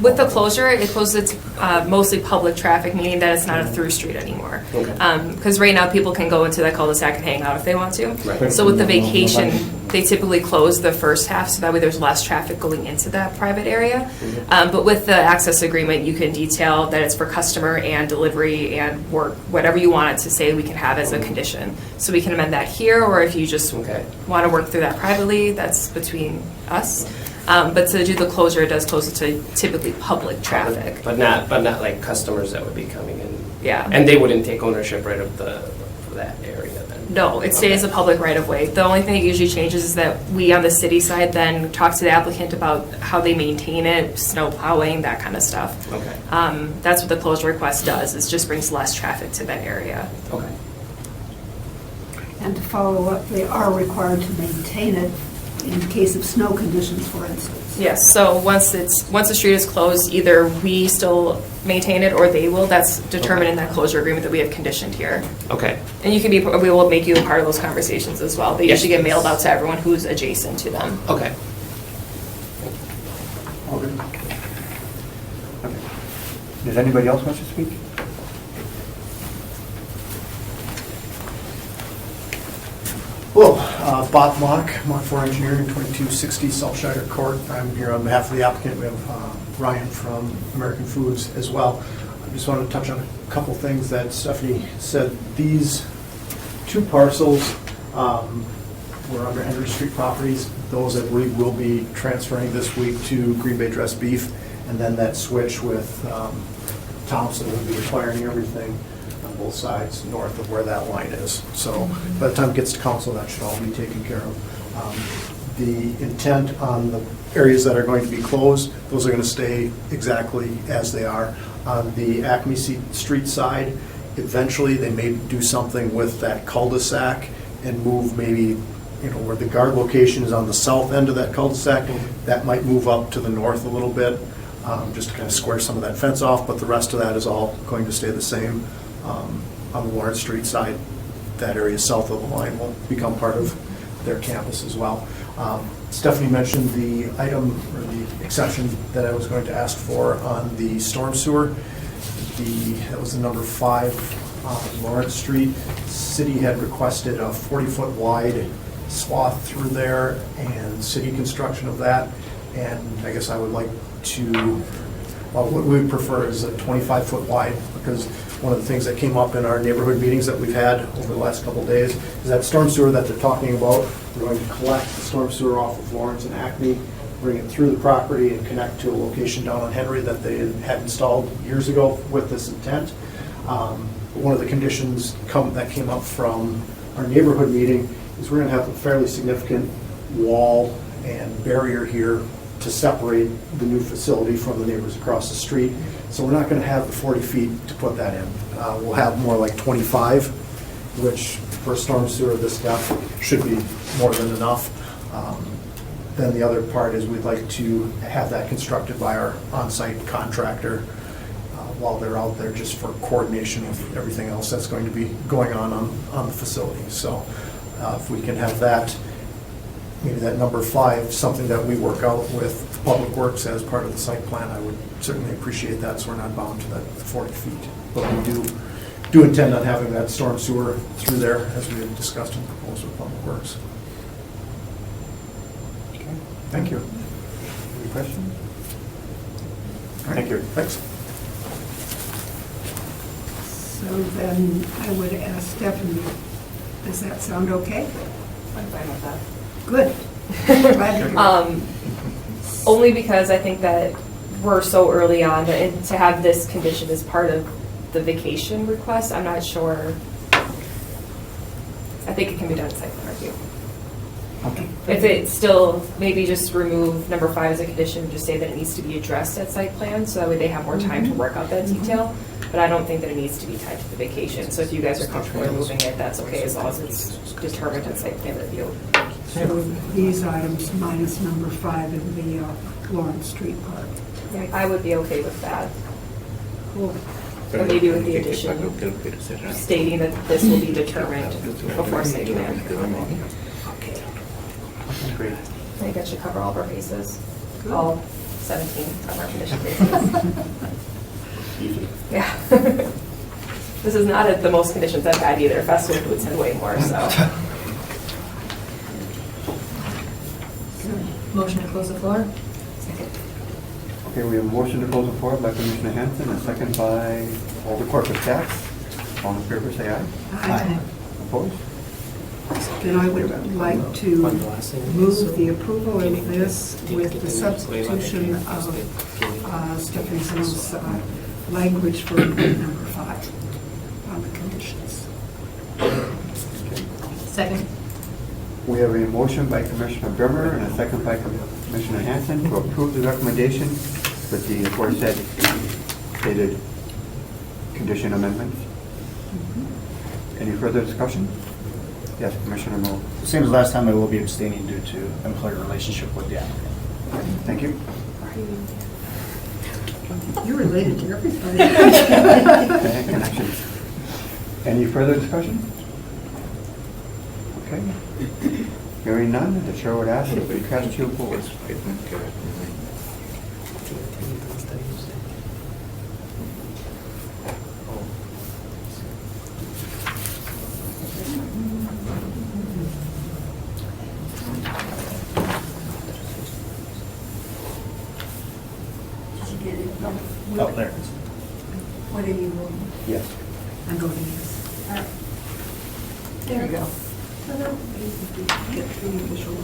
With the closure, it closes mostly public traffic, meaning that it's not a through street anymore. Okay. Because right now, people can go into that cul-de-sac and hang out if they want to. Right. So with the vacation, they typically close the first half, so that way there's less traffic going into that private area. But with the access agreement, you can detail that it's for customer and delivery and work, whatever you want it to say we can have as a condition. So we can amend that here, or if you just want to work through that privately, that's between us. But to do the closure, it does close it to typically public traffic. But not like customers that would be coming in. Yeah. And they wouldn't take ownership right of for that area then? No, it stays a public right of way. The only thing that usually changes is that we on the city side then talk to the applicant about how they maintain it, snow plowing, that kind of stuff. Okay. That's what the closure request does, is just brings less traffic to that area. Okay. And to follow up, they are required to maintain it in case of snow conditions, for instance. Yes, so once the street is closed, either we still maintain it or they will. That's determined in that closure agreement that we have conditioned here. Okay. And you can we will make you a part of those conversations as well. They Yes. usually get mailed out to everyone who's adjacent to them. Okay. Okay. Does anybody else want to speak? Hello, Bob Mock, Mock 4 Engineering, 2260 South Shider Court. I'm here on behalf of the applicant. We have Ryan from American Foods as well. I just wanted to touch on a couple things that Stephanie said. These two parcels were under Henry Street properties. Those, I believe, will be transferring this week to Green Bay Dressed Beef, and then that switch with Thompson will be acquiring everything on both sides north of where that line is. So by the time it gets to council, that should all be taken care of. The intent on the areas that are going to be closed, those are going to stay exactly as they are. On the Acme Street side, eventually they may do something with that cul-de-sac and move maybe, where the guard location is on the south end of that cul-de-sac, that might move up to the north a little bit, just to kind of square some of that fence off, but the rest of that is all going to stay the same. on the Lawrence Street side. That area south of the line will become part of their campus as well. Stephanie mentioned the item or the exception that I was going to ask for on the storm sewer. That was the number 5 on Lawrence Street. City had requested a 40-foot wide swath through there and city construction of that. And I guess I would like to, well, what we would prefer is a 25-foot wide, because one of the things that came up in our neighborhood meetings that we've had over the last couple of days is that storm sewer that they're talking about. We're going to collect the storm sewer off of Lawrence and Acme, bring it through the property and connect to a location down on Henry that they had installed years ago with this intent. One of the conditions that came up from our neighborhood meeting is we're going to have a fairly significant wall and barrier here to separate the new facility from the neighbors across the street. So we're not going to have the 40 feet to put that in. We'll have more like 25, which for a storm sewer of this depth should be more than enough. Then the other part is we'd like to have that constructed by our on-site contractor while they're out there, just for coordination of everything else that's going to be going on the facility. So if we can have that, maybe that number 5, something that we work out with Public Works as part of the site plan, I would certainly appreciate that, so we're not bound to that 40 feet. But we do intend on having that storm sewer through there, as we had discussed and proposed with Public Works. Okay. Thank you. Any questions? Thank you. Thanks. So then I would ask Stephanie, does that sound okay? I'm fine with that. Good. Glad to hear it. Only because I think that we're so early on, and to have this condition as part of the vacation request, I'm not sure. I think it can be done in site plan review. Okay. If it's still, maybe just remove number 5 as a condition, and just say that it needs to be addressed at site plan, so that way they have more time to work out that detail. But I don't think that it needs to be tied to the vacation. So if you guys are comfortable removing it, that's okay, as long as it's determined in site plan review. So these items minus number 5 in the Lawrence Street part. I would be okay with that. Cool. But maybe with the addition stating that this will be determined before site plan. Okay. Great. I think that should cover all of our bases, all 17 of our condition bases. Easy. Yeah. This is not the most conditions I've had either. Festival Foods had way more, so. Motion to close the floor? Okay, we have a motion to close the floor by Commissioner Hanson, and second by all the corporate staff. All in favor, say aye. Aye. Opposed? Then I would like to move the approval of this with the substitution of Stephanie Zill's language for number 5 on the conditions. Second. We have a motion by Commissioner Brimmer and a second by Commissioner Hanson to approve the recommendation with the aforesaid stated condition amendments. Any further discussion? Yes, Commissioner Moore. Same as last time, I will be abstaining due to employer relationship with the applicant. Thank you. You're related to everybody. Okay, connections. Any further discussion? Okay. Hearing none, the chair would ask if we cast your vote. Did you get it? No. Oh, there. What are you voting? Yes. I'm voting yes. All right. There you go. Get the official.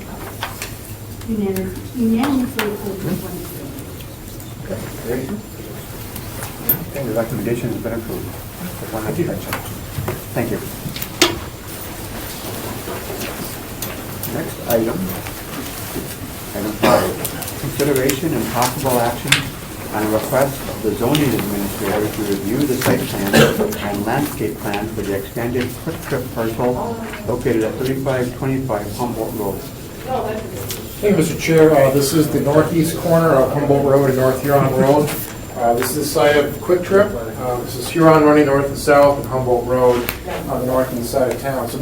Unanimously approved with 1 Great. Okay, the recommendation has been approved. With one abstention. Thank you. Next item, item 5, consideration and possible action on a request of the zoning administrator to review the site plan and landscape plan for the expanded Quick Trip parcel located at 3525 Humboldt Road. Thank you, Mr. Chair. This is the northeast corner of Humboldt Road and North Huron Road. This is the site of Quick Trip. This is Huron running north and south and Humboldt Road on the north and side of town. So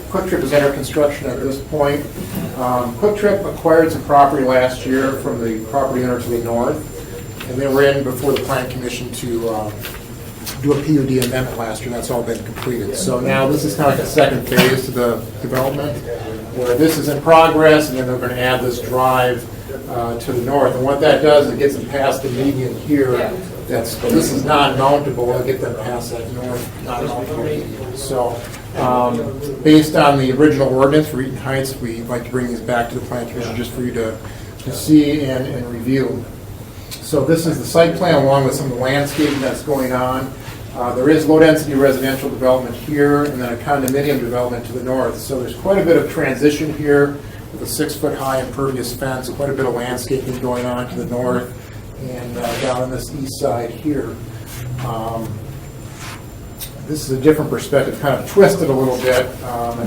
Quick Trip is under construction at this point. Quick Trip acquired some property last year from the property owner to the north, and they were in before the Plan Commission to do a PUD amendment last year. That's all been completed. So now this is kind of like a second phase to the development, where this is in progress, and then they're going to add this drive to the north. And what that does is it gets them past the median here. This is non-mountable. It'll get them past that north non-mountable median. So based on the original ordinance for Eaton Heights, we'd like to bring these back to the Plan Commission just for you to see and review. So this is the site plan along with some of the landscaping that's going on. There is low-density residential development here and then a condominium development to the north. So there's quite a bit of transition here with a 6-foot-high impervious fence, quite a bit of landscaping going on to the north and down on this east side here. This is a different perspective, kind of twisted a little bit.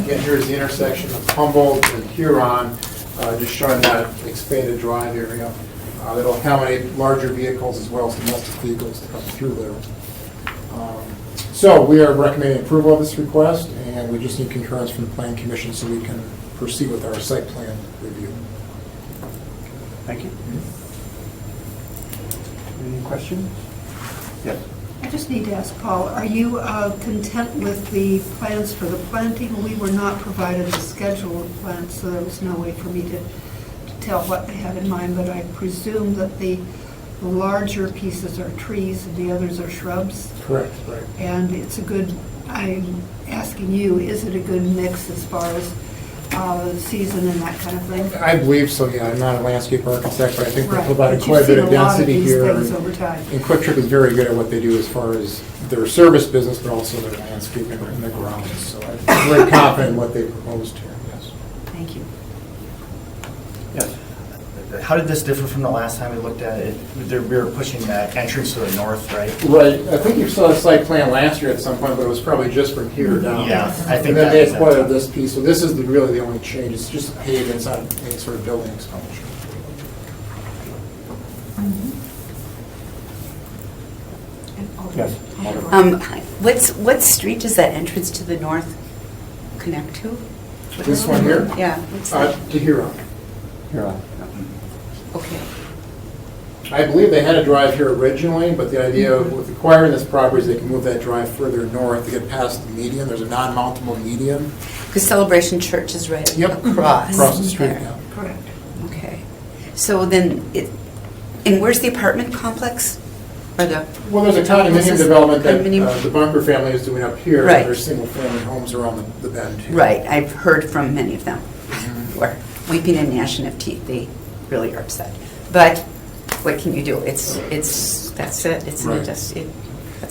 Again, here's the intersection of Humboldt and Huron, just showing that expanded drive area. That'll accommodate larger vehicles as well as domestic vehicles to come through there. So we are recommending approval of this request, and we just need concurrence from the Plan Commission so we can proceed with our site plan review. Thank you. Any questions? Yes. I just need to ask Paul, are you content with the plans for the planting? We were not provided a schedule of plants, so there was no way for me to tell what they have in mind, but I presume that the larger pieces are trees and the others are shrubs. Correct, right. And it's a good, I'm asking you, is it a good mix as far as season and that kind of thing? I believe so, yeah. I'm not a landscape architect, but I think they Right. provided But quite a bit of you've seen a lot of density these here. things over time. And Quick Trip is very good at what they do as far as their service business, but also their landscaping in the grounds. So I'm very confident in what they proposed here, yes. Thank you. Yes. How did this differ from the last time we looked at it? We were pushing that entrance to the north, right? Right. I think you saw a site plan last year at some point, but it was probably just from here down. Yeah, I think And then that they is that acquired time. this piece, so this is really the only change. It's just paved inside any sort of building expansion. Yes. What street does that entrance to the north connect to? This one here? Yeah. what's that? To Huron. Huron. Okay. I believe they had a drive here originally, but the idea of with acquiring this property is they can move that drive further north to get past the median. There's a non-mountable median. Because Celebration Church is right Yep. across. Across the street, there. yeah. Correct. Okay. So then, and where's the apartment complex? Or the? Well, there's a condominium Houses? development that Condominium? the Bunker family is doing up here. Right. There's single-family homes around the bend too. Right, I've heard from many of them Mm-hmm. who are weeping and gnashing of teeth. They really are upset. But what can you do? That's it. It's Right. that's This how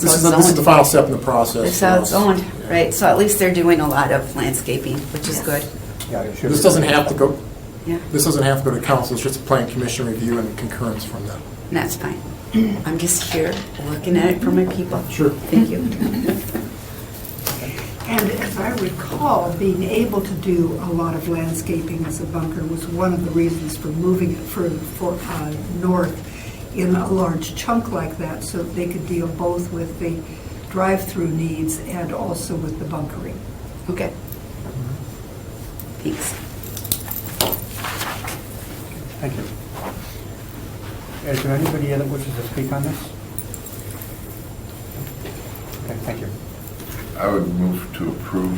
is it's the zoned. final step in the process. That's for how it's us. zoned, Yeah. right? So at least they're doing a lot of landscaping, which is good. Yeah, it should This be. doesn't have to go, Yeah, this doesn't have to go to council. It's just a plan commission review and concurrence from them. and that's fine. I'm just here looking at it for my people. Sure. Thank you. And as I recall, being able to do a lot of landscaping as a bunker was one of the reasons for moving it further north in a large chunk like that, so they could deal both with the drive-through needs and also with the bunkering. Okay. Thanks. Thank you. Is there anybody that wishes to speak on this? Okay, thank you. I would move to approve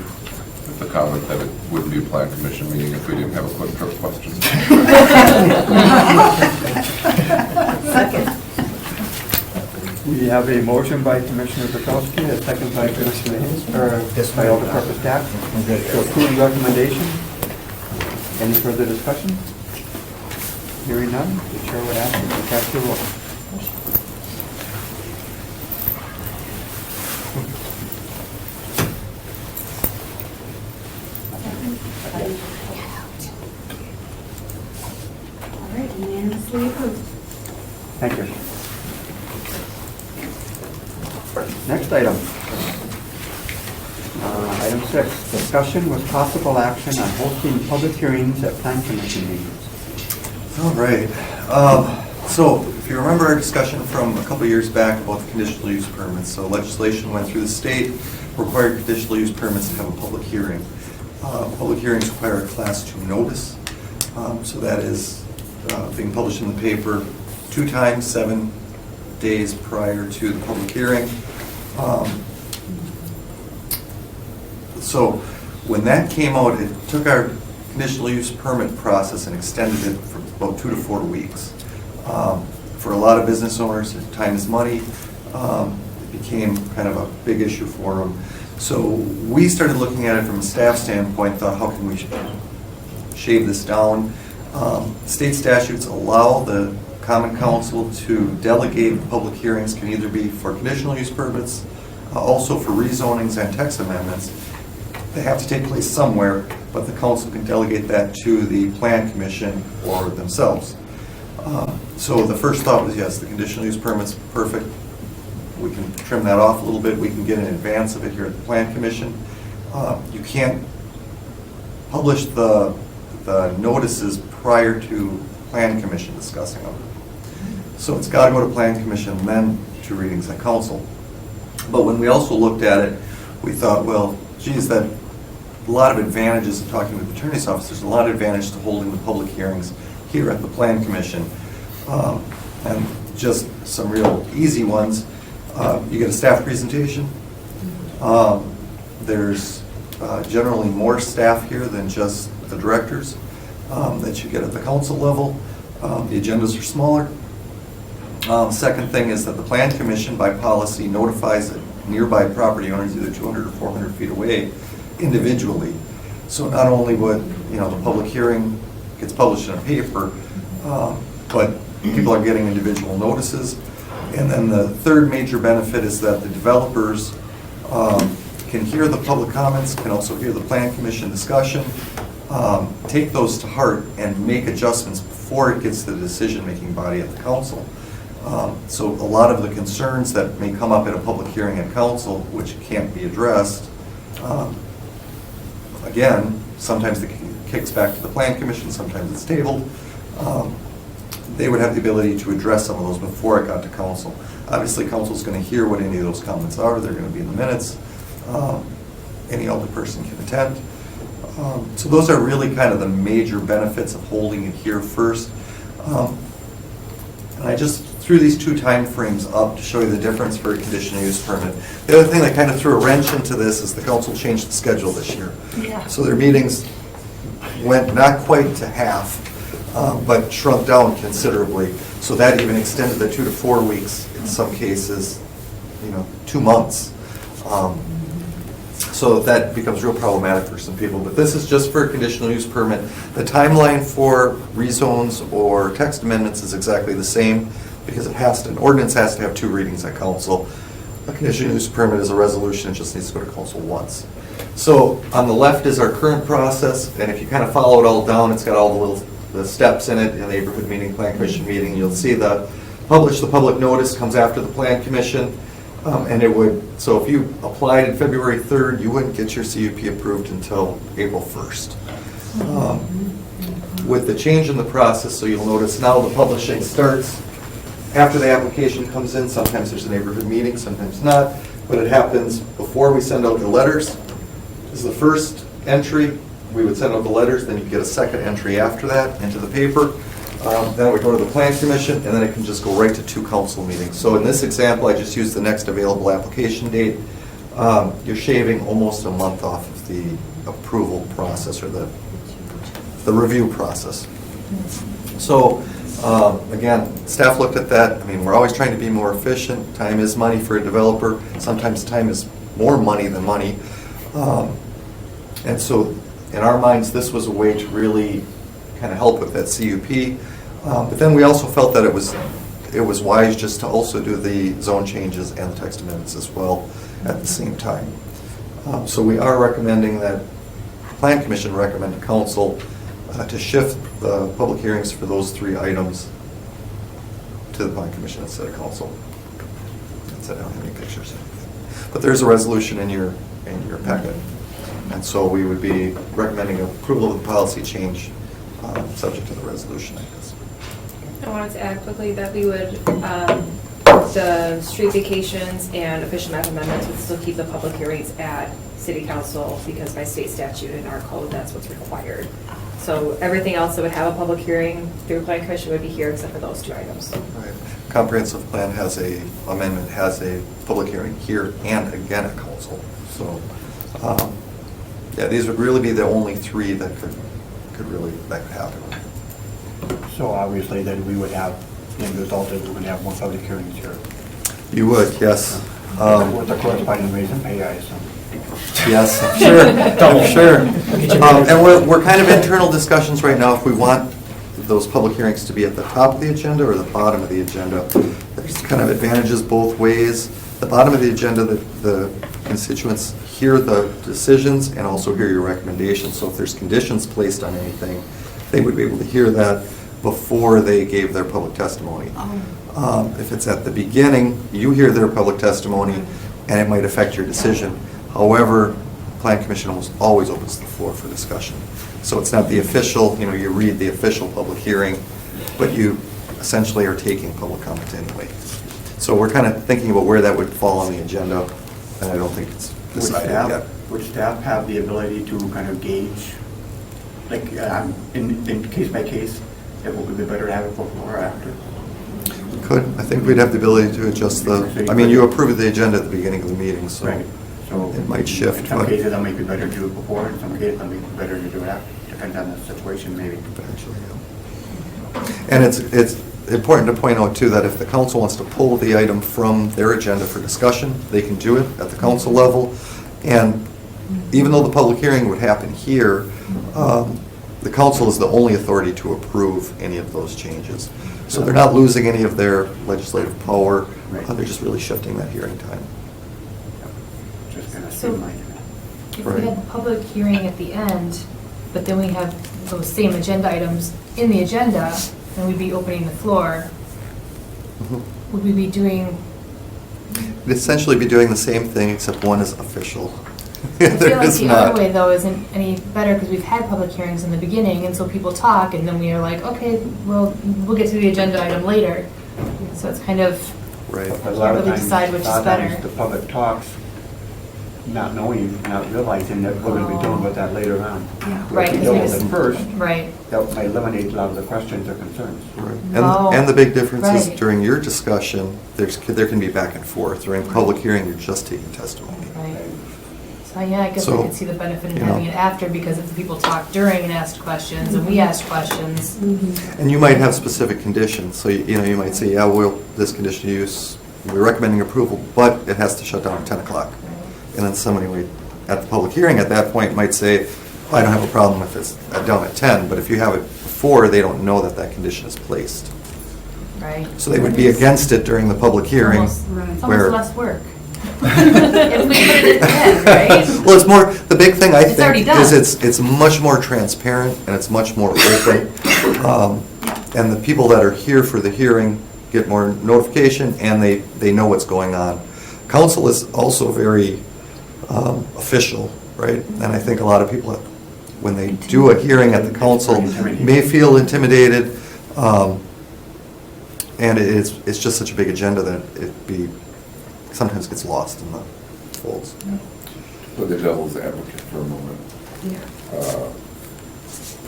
with the comment that it wouldn't be a plan commission meeting if we didn't have a Quick Trip question. Second. We have a motion by Commissioner Bukowski, a second by Commissioner Hayes, or by Alderperson Staff, to approve the recommendation. Any further discussion? Hearing none, the chair would ask you to cast your vote. All right, unanimously approved. Thank you. Next item. Item 6, discussion with possible action on hosting public hearings at Plan Commission meetings. All right. So you remember our discussion from a couple years back about the conditional use permits, so legislation went through the state, required conditional use permits to have a public hearing. Public hearings require a Class 2 notice, so that is being published in the paper 2 times, 7 days prior to the public hearing. So when that came out, it took our conditional use permit process and extended it for about 2 to 4 weeks. For a lot of business owners, time is money. It became kind of a big issue for them. So we started looking at it from a staff standpoint, thought, how can we shave this down? State statutes allow the Common Council to delegate public hearings, can either be for conditional use permits, also for rezonings and text amendments. They have to take place somewhere, but the council can delegate that to the Plan Commission or themselves. So the first thought was, yes, the conditional use permit's perfect. We can trim that off a little bit. We can get in advance of it here at the Plan Commission. You can't publish the notices prior to Plan Commission discussing them. So it's got to go to Plan Commission and then 2 readings at council. But when we also looked at it, we thought, well, geez, that a lot of advantages of talking with the attorney's office. There's a lot of advantage to holding the public hearings here at the Plan Commission. And just some real easy ones. You get a staff presentation. There's generally more staff here than just the directors that you get at the council level. The agendas are smaller. Second thing is that the Plan Commission by policy notifies nearby property owners either 200 or 400 feet away individually. So not only would, the public hearing gets published in a paper, but people are getting individual notices. And then the third major benefit is that the developers can hear the public comments, can also hear the Plan Commission discussion, take those to heart and make adjustments before it gets to the decision-making body at the council. So a lot of the concerns that may come up at a public hearing at council, which can't be addressed, again, sometimes it kicks back to the Plan Commission, sometimes it's tabled. They would have the ability to address some of those before it got to council. Obviously, council's going to hear what any of those comments are. They're going to be in the minutes. Any other person can attend. So those are really kind of the major benefits of holding it here first. And I just threw these 2 time frames up to show you the difference for a conditional use permit. The other thing that kind of threw a wrench into this is the council changed the schedule this year. Yeah. So their meetings went not quite to half, but shrunk down considerably. So that even extended the 2 to 4 weeks, in some cases, 2 months. So that becomes real problematic for some people. But this is just for a conditional use permit. The timeline for rezones or text amendments is exactly the same because an ordinance has to have 2 readings at council. A conditional use permit is a resolution, it just needs to go to council once. So on the left is our current process, and if you kind of follow it all down, it's got all the steps in it, neighborhood meeting, Plan Commission meeting. You'll see the public notice comes after the Plan Commission. And it would, so if you applied in February 3rd, you wouldn't get your CUP approved until April 1st. With the change in the process, so you'll notice now the publishing starts after the application comes in. Sometimes there's a neighborhood meeting, sometimes not, but it happens before we send out the letters. This is the first entry. We would send out the letters, then you get a second entry after that into the paper. Then it would go to the Plan Commission, and then it can just go right to 2 council meetings. So in this example, I just used the next available application date. You're shaving almost a month off of the approval process or the review process. So again, staff looked at that. I mean, we're always trying to be more efficient. Time is money for a developer. Sometimes time is more money than money. And so in our minds, this was a way to really kind of help with that CUP. But then we also felt that it was wise just to also do the zone changes and the text amendments as well at the same time. So we are recommending that Plan Commission recommend to council to shift the public hearings for those 3 items to the Plan Commission instead of council. I don't have any pictures. But there's a resolution in your packet. And so we would be recommending approval of the policy change subject to the resolution, I guess. I wanted to add quickly that we would, the street vacations and official map amendments would still keep the public hearings at city council because by state statute in our code, that's what's required. So everything else that would have a public hearing through planning commission would be here except for those two items. Right. Comprehensive plan has a, amendment has a public hearing here and again at council. So, yeah, these would really be the only three that could really, that could happen. So obviously then we would have, the end result is we're going to have more public hearings here. You would, yes. With the corresponding raise in pay, I assume. Yes, I'm sure, I'm sure. And we're kind of internal discussions right now if we want those public hearings to be at the top of the agenda or the bottom of the agenda. There's kind of advantages both ways. The bottom of the agenda, the constituents hear the decisions and also hear your recommendations. So if there's conditions placed on anything, they would be able to hear that before they gave their public testimony. If it's at the beginning, you hear their public testimony and it might affect your decision. However, Plan Commission almost always opens the floor for discussion. So it's not the official, you read the official public hearing, but you essentially are taking public comment anyway. So we're kind of thinking about where that would fall on the agenda, and I don't think it's decided yet. Would staff have the ability to kind of gauge, like in case by case, it would be better to have it before or after? We could. I think we'd have the ability to adjust the, I mean, you approved the agenda at the beginning of the meeting, so Right. So it might shift. In some but cases, it might be better to do it before, in some cases, it might be better to do it after, depends on the situation maybe. Potentially, yeah. And it's important to point out too that if the council wants to pull the item from their agenda for discussion, they can do it at the council level. And even though the public hearing would happen here, the council is the only authority to approve any of those changes. So they're not losing any of their legislative power. Right. They're just really shifting that hearing time. Just kind of So- streamline it. If we had the public hearing at the end, but then we have those same agenda items in the agenda, and we'd be opening the floor, would we be doing, We'd essentially be doing the same thing except one is official. I feel There like is the not. other way though isn't any better because we've had public hearings in the beginning, and so people talk, and then we are like, okay, well, we'll get to the agenda item later. So it's kind of, Right. But a lot of Really times- decide which is a lot of times better. The public talks, not knowing, not realizing that we're going to be dealing with that later on. Yeah. Right, If we 'cause deal we with just- it first, right, that might eliminate a lot of the questions or concerns. Right. Oh, And the big difference is right. during your discussion, there can be back and forth. During public hearing, you're just taking testimony. right. So, yeah, I guess I So, could see the benefit in you know. having it after, because if the people talk during and asked questions, and we asked questions, And you might have specific conditions, so you might say, yeah, well, this condition of use, we're recommending approval, but it has to shut down at 10 o'clock. And then somebody at the public hearing at that point might say, I don't have a problem if it's down at 10, but if you have it before, they don't know that that condition is placed. right? So they would be against it during the public hearing. It's almost where- less work. If we put it at 10, right? Well, it's more, the big thing I It's already think is done. it's much more transparent and it's much more open. And the people that are here for the hearing get more notification and they know what's going on. Council is also very official, right? And I think a lot of people, when they do a hearing at the council, may feel intimidated. And it's just such a big agenda that sometimes gets lost in the folds. For the devil's advocate for a moment.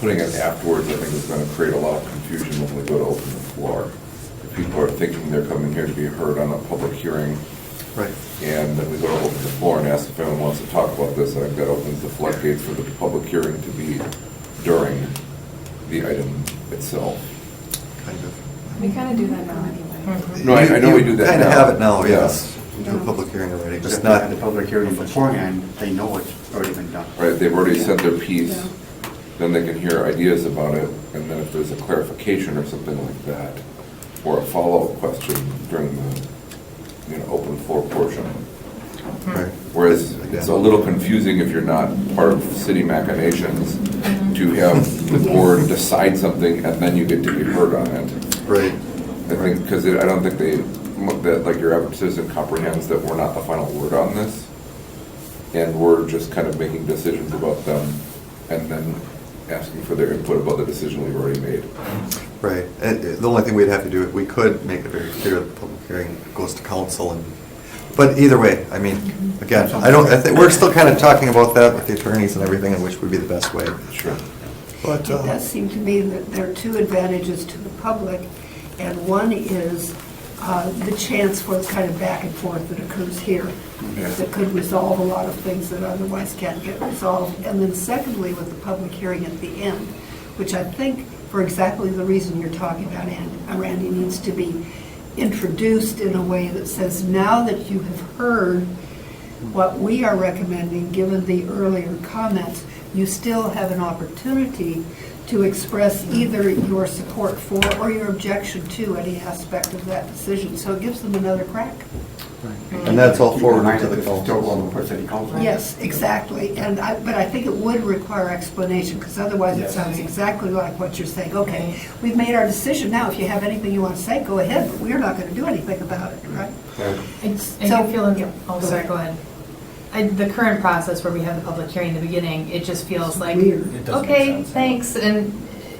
Putting it afterwards, I think, is going to create a lot of confusion when we go to open the floor. If people are thinking they're coming here to be heard on a public hearing, Right. and then we go to open the floor and ask if anyone wants to talk about this, I think that opens the floodgates for the public hearing to be during the item itself. Kind of. We kind of do that now anyway. No, I know we do that Kind of now. have it now, Yeah. yes. We do a public hearing already, But just if they not, had the public hearing beforehand, they know it's already been done. Right, they've already said their Yeah. piece, then they can hear ideas about it, and then if there's a clarification or something like that, or a follow-up question during the, open floor portion. right. Whereas it's a little confusing if you're not part of city machinations to have the board decide something and then you get to be heard on it. Right. I think, because I don't think that like your average citizen comprehends that we're not the final word on this. And we're just kind of making decisions about them. And then asking for their input about the decision we've already made. Right. And the only thing we'd have to do, we could make it very clear that the public hearing goes to council and, but either way, I mean, again, I think, we're still kind of talking about that with the attorneys and everything, and which would be the best way. Sure. But it does seem to me that there are two advantages to the public, and one is the chance for the kind of back and forth that occurs here that could resolve a lot of things that otherwise can't get resolved. And then secondly, with the public hearing at the end, which I think for exactly the reason you're talking about, Randy, needs to be introduced in a way that says, now that you have heard what we are recommending, given the earlier comments, you still have an opportunity to express either your support for or your objection to any aspect of that decision. So it gives them another crack. And that's all forwarded to the Still going before city council. Yes, exactly. But I think it would require explanation, because otherwise it sounds exactly like what you're saying. Okay, we've made our decision now. If you have anything you want to say, go ahead, but we're not going to do anything about it, right? I feel, oh, sorry, go ahead. The current process where we have the public hearing in the beginning, it just feels like, okay, thanks, and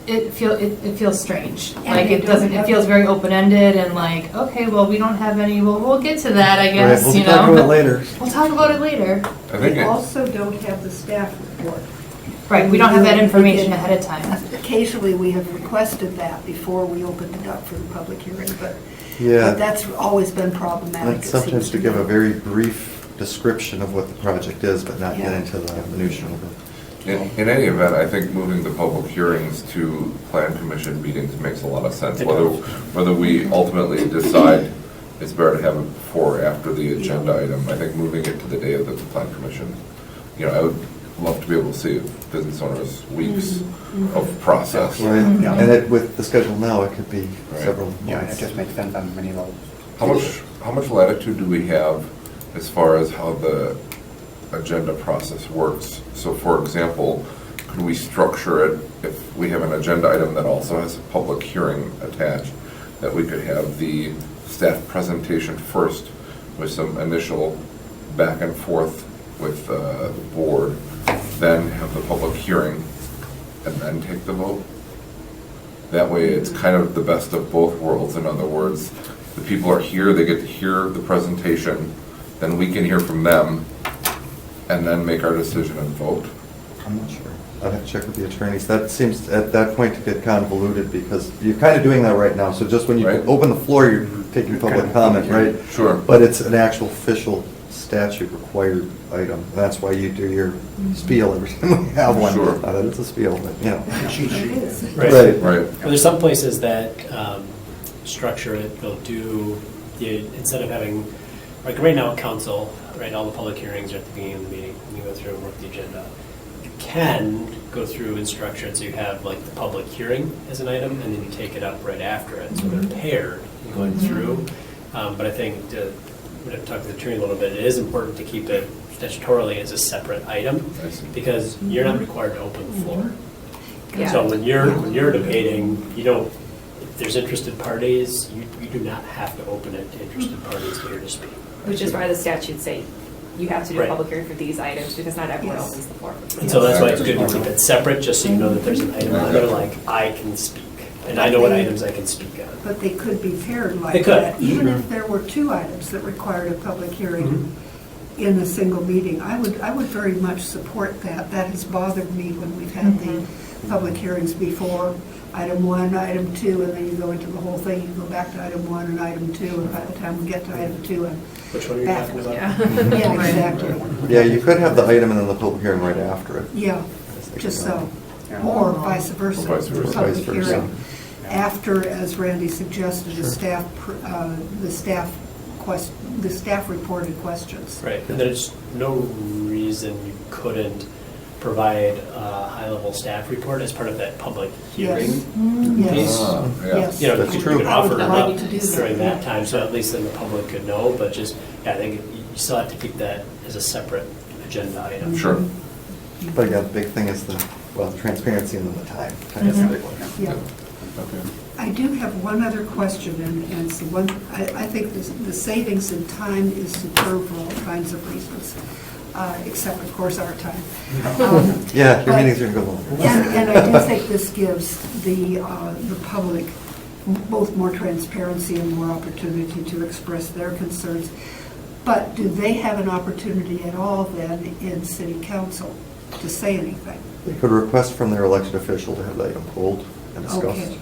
it feels strange. Like it doesn't, it feels very open-ended and like, okay, well, we don't have any, well, we'll get to that, I guess, Right, you we'll know. talk about it later. We'll talk about it later. I think We also don't have the staff report. Right, we don't have that information ahead of time. Occasionally, we have requested that before we opened it up for the public hearing, but Yeah. that's always been problematic. And it sometimes seems to me. give a very brief description of what the project is, but not get Yeah. into the minutia of it. In any event, I think moving the public hearings to plan commission meetings makes a lot of sense. It Whether we ultimately decide it's better to have it before or after the agenda item, I think moving it to the day of the plan commission, I would love to be able to see business owners' weeks of process. Right, Yeah. and with the schedule now, it could be Right. several Yeah, it months. just makes sense on many levels. How much latitude do we have as far as how the agenda process works? So for example, could we structure it, if we have an agenda item that also has a public hearing attached, that we could have the staff presentation first with some initial back and forth with the board, then have the public hearing, and then take the vote? That way, it's kind of the best of both worlds. In other words, the people are here, they get to hear the presentation, then we can hear from them, and then make our decision and vote. I'm not sure. I'd have to check with the attorneys. That seems, at that point, to get convoluted, because you're kind of doing that right now. So just when you Right. open the floor, you're taking public comment, right? Sure. But it's an actual official statute required item. That's why you do your spiel every time we have one. Sure. Not that it's a spiel, but, Right. Right. Right. Well, there's some places that structure it, they'll do, instead of having, like right now at council, right, all the public hearings are at the beginning of the meeting, and you go through and work the agenda. You can go through and structure it so you have like the public hearing as an item, and then you take it up right after it, so they're paired going through. But I think, when I've talked to the attorney a little bit, it is important to keep it statutorily as a separate item, I see. because you're not required to open the floor. Yeah. So when you're debating, you don't, if there's interested parties, you do not have to open it to interested parties here to speak. Which is why the statutes say you have to do a Right. public hearing for these items, because not everyone Yes. opens the floor. And so that's why it's good to keep it separate, just so you know that there's an item on there, like, I can speak, and I know what items I can speak on. But they could be paired They like could. that, even if there were two items that required a public hearing in a single meeting. I would very much support that. That has bothered me when we've had the public hearings before. Item 1, item 2, and then you go into the whole thing, you go back to item 1 and item 2, and by the time we get to item 2 and Which one are you back. talking about? Yeah, exactly. Yeah, you could have the item and then the public hearing right after it. Yeah, just so. Or vice versa. Or vice versa. Public Vice versa. hearing. After, as Randy suggested, the staff reported questions. Right, and there's no reason you couldn't provide a high-level staff report as part of that public hearing. Yes. piece. Ah, yeah. Yes. You know, That's you true. could I would offer them like up you to do that, during that yeah. time, so at least then the public could know, but just, yeah, I think you still have to keep that as a separate agenda item. Sure. But again, the big thing is transparency and then the time. Time is the big one. Yeah. Okay. I do have one other question, and it's the one, I think the savings in time is superb for all kinds of reasons. except of course our time. Yeah, your But- meetings are going to go longer. And I do think this gives the public both more transparency and more opportunity to express their concerns. But do they have an opportunity at all then in city council to say anything? They could request from their elected official to have the item pulled and discussed. Okay.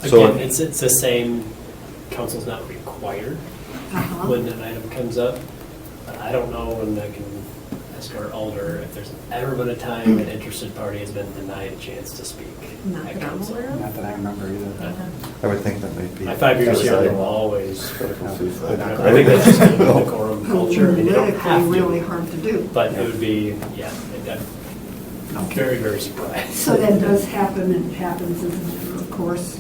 So- Again, it's the same, council's not required Uh-huh. when an item comes up. But I don't know, and I can ask our alder, if there's ever been a time an interested party has been denied a chance to speak Not at that I'm council. aware of. Not that I remember either. I would think that might be. My 5 years here, Suicide. they will always, Critical suicide. I think that's just kind of the decorum culture, and you don't have Politically really to. hard to do. But it would be, yeah, I'm very, very surprised. So that does happen, and it happens as a matter of course.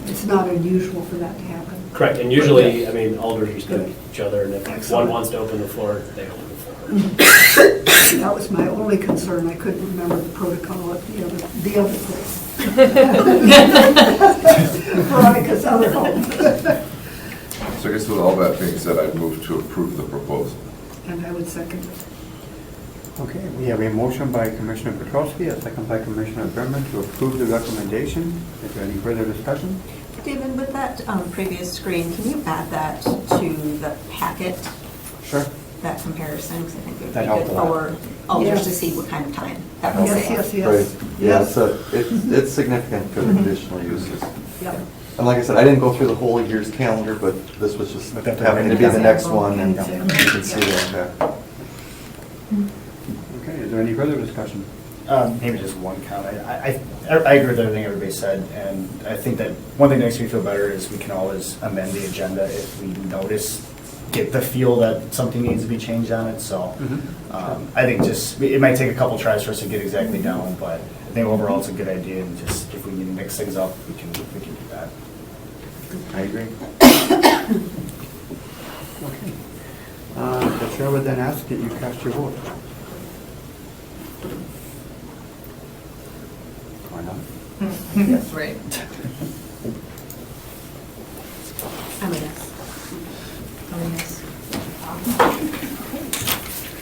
It's not unusual for that to happen. Correct, and usually, I mean, alders respect Good. each other, and if Excellent. one wants to open the floor, they open the floor. That was my only concern. I couldn't remember the protocol at the other place. Veronica's other home. So I guess with all that being said, I move to approve the proposal. And I would second it. Okay, we have a motion by Commissioner Petrowski, a second by Commissioner Brennan to approve the recommendation. Is there any further discussion? David, with that previous screen, can you add that to the packet, Sure. that comparison? Because I think it would That be helped good a lot. for alders to Yes. see what kind of time that will Yes, save. yes, yes. Right, yeah, Yes. so it's significant for the conditional uses. Yep. And like I said, I didn't go through the whole year's calendar, but this was just But that's happening to be the next one, and you Example. can see that. Okay, is there any further discussion? Maybe just one comment. I agree with everything everybody said, and I think that one thing that makes me feel better is we can always amend the agenda if we notice, get the feel that something needs to be changed on it, so I think just, it might take a couple tries for us to get exactly down, but I think overall it's a good idea, and just if we need to mix things up, we can do that. I agree. Okay. The chair would then ask that you cast your vote. Or not? Yes, right. I'm a yes.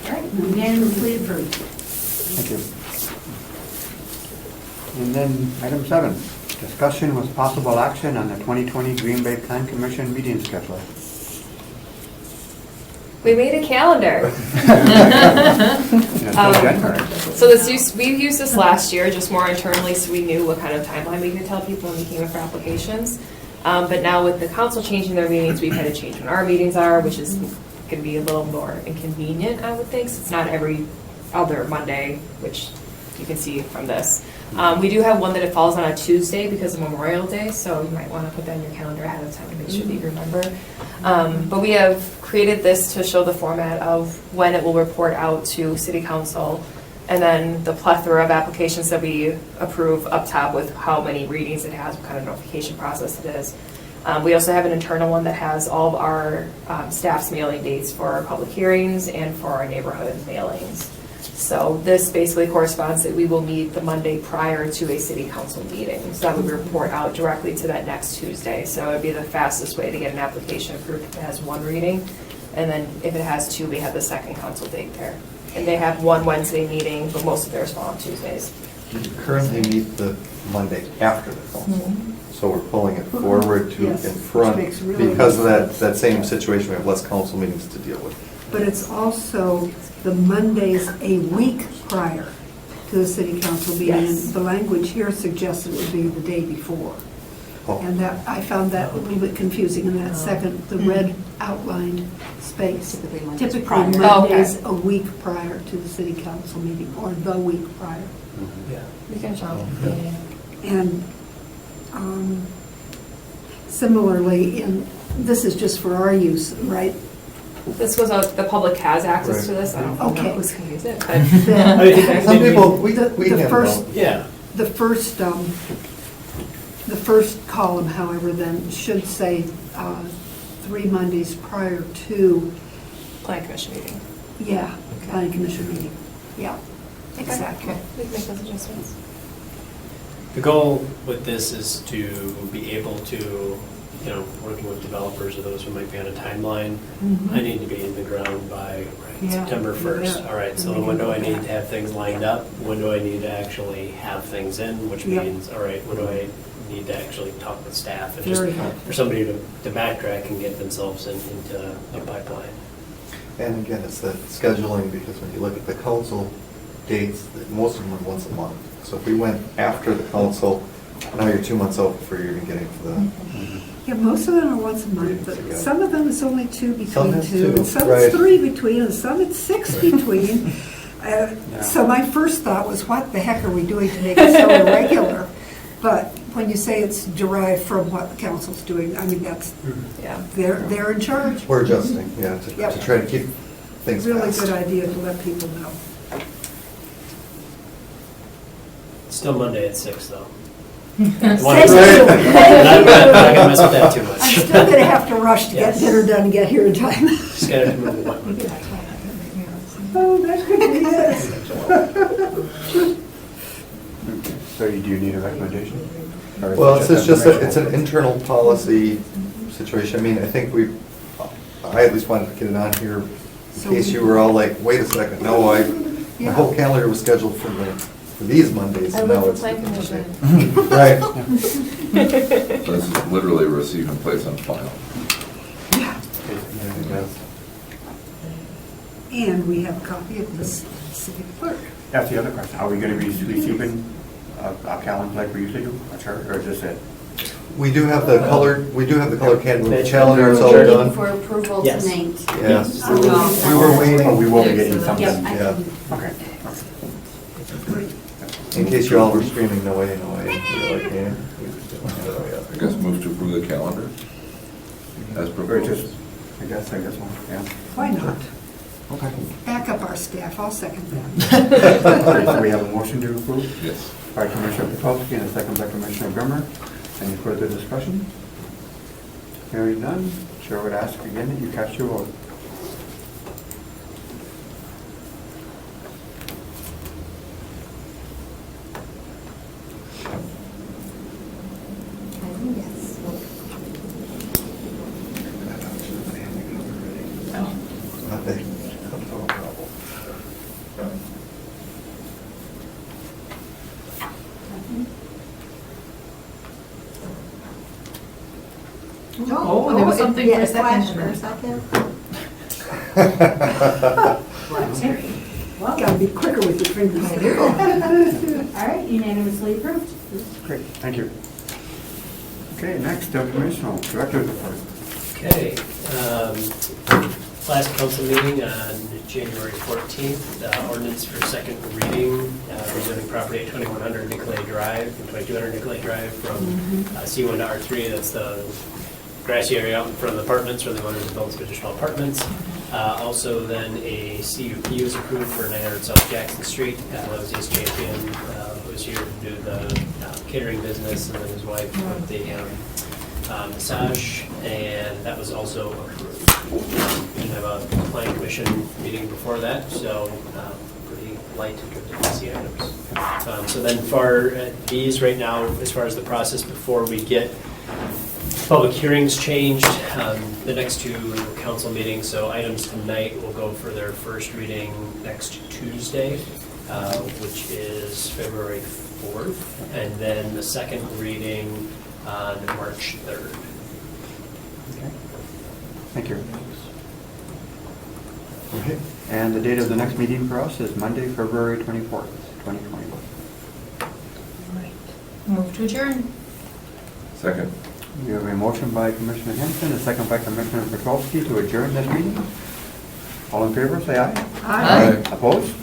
All right, unanimously approved. Thank you. And then item 7, discussion with possible action on the 2020 Green Bay Plan Commission meeting schedule. We made a calendar. It's still January. So we used this last year, just more internally, so we knew what kind of timeline we could tell people when we came in for applications. But now with the council changing their meetings, we've had to change when our meetings are, which is going to be a little more inconvenient, I would think. So it's not every other Monday, which you can see from this. We do have one that it falls on a Tuesday because of Memorial Day, so you might want to put that in your calendar ahead of time to make sure that you remember. But we have created this to show the format of when it will report out to City Council, and then the plethora of applications that we approve up top with how many readings it has, what kind of notification process it is. We also have an internal one that has all of our staff's mailing dates for our public hearings and for our neighborhood mailings. So this basically corresponds that we will meet the Monday prior to a city council meeting. So that would report out directly to that next Tuesday. So it would be the fastest way to get an application approved if it has one reading. And then if it has two, we have the second council date there. And they have one Wednesday meeting, but most of theirs fall on Tuesdays. We currently meet the Monday after the council. So we're pulling it forward to Yes, in which front makes really because of sense. that same situation. We have less council meetings to deal with. But it's also the Mondays a week prior to the city council meeting. Yes. And the language here suggests it would be the day before. Oh. And that, I found that a little bit confusing in that second, the red outlined space. Typically Mondays Typically prior. Mondays a week prior to the city council meeting, or the week prior. Yeah. We can show. And similarly, this is just for our use, right? This was the public has access to Right. this. I don't know Okay. who's going to use it, but Then Some people, we The handle first- them. Yeah. The first column, however, then should say 3 Mondays prior to, plan commission meeting. yeah, planning commission meeting. Yeah, exactly. We can make those adjustments. The goal with this is to be able to working with developers or those who might be on a timeline, I need to be in the ground by Yeah. September 1st. Yeah. All right, so when do I need to have things lined up? When do I need to actually have things in? Which Yeah. means, all right, when do I need to actually talk with staff? And just Very helpful. for somebody to backtrack and get themselves into a pipeline. And again, it's that scheduling, because when you look at the council dates, most of them are once a month. So if we went after the council, now you're 2 months out before you're even getting to the, Yeah, most of them are once a month, but Yeah. some of them is only two Some between has two, two, and some right. it's three between, and some it's six between. So my first thought was, what the heck are we doing to make it so irregular? But when you say it's derived from what the council's doing, I mean, that's, Yeah. they're in charge. we're adjusting, yeah, Yep. to try to keep things Really fast. good idea to let people know. Still Monday at 6, though. Thank One- you. I'm not gonna mess with that too much. I'm still gonna have to rush to get Yes. dinner done and get here in time. Just gotta move one. Oh, that could be it. So do you need a recommendation? Or is it Well, it's just, it's informational? an internal policy situation. I mean, I think I at least wanted to get it on here in case you were all like, wait a second, no, my whole calendar was scheduled for these Mondays, I and live now for it's. plan commission. Right. So this is literally receive and place on file. And we have a copy of this city clerk. That's the other question. Are we going to be receiving a calendar like we usually do, a chart, or is this it? We do have the colored calendar, it's all Waiting done. for approval Yes. tonight. Yes, Oh. we were waiting. Oh, we will be getting something. Yep, I Yeah. can- Okay. In case you all were screaming, no way, no way. We were like, yeah. I guess move to approve the calendar as Or proposed. just, I guess one, yeah. Why not? Okay. Back up our staff, I'll second that. Okay, so we have a motion to approve Yes. by Commissioner Petrovsky and a second by Commissioner Brimmer. Any further discussion? Hearing none, Chair would ask again that you cast your vote. Nothing. No problem. Oh, there was something for a second. For a second. Well, gotta be quicker with your fingers. All right, unanimously approved. Great, thank you. Okay, next, Commissioner, Director's Report. Okay, last council meeting on January 14th, ordinance for second reading, rezoning property at 2100 Nicolay Drive and 2200 Nicolay Drive from C1 to R3. That's the grassy area out in front of the apartments, where they wanted to build some additional apartments. Also then a CUP was approved for 900 South Jackson Street. That was his champion, who was here to do the catering business, and then his wife with the massage, and that was also approved. We didn't have a planning commission meeting before that, so pretty light in terms of policy items. So then for these right now, as far as the process before we get public hearings changed, the next two council meetings, so items tonight will go for their first reading next Tuesday, which is February 4th, and then the second reading on March 3rd. Okay. Thank you. Okay, and the date of the next meeting for us is Monday, February 24th, 2021. Move to adjourn. Second. We have a motion by Commissioner Henson, a second by Commissioner Petrovsky to adjourn this meeting. All in favor, say aye. Aye. Opposed?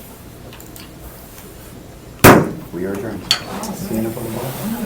We are adjourned. See you in a couple months.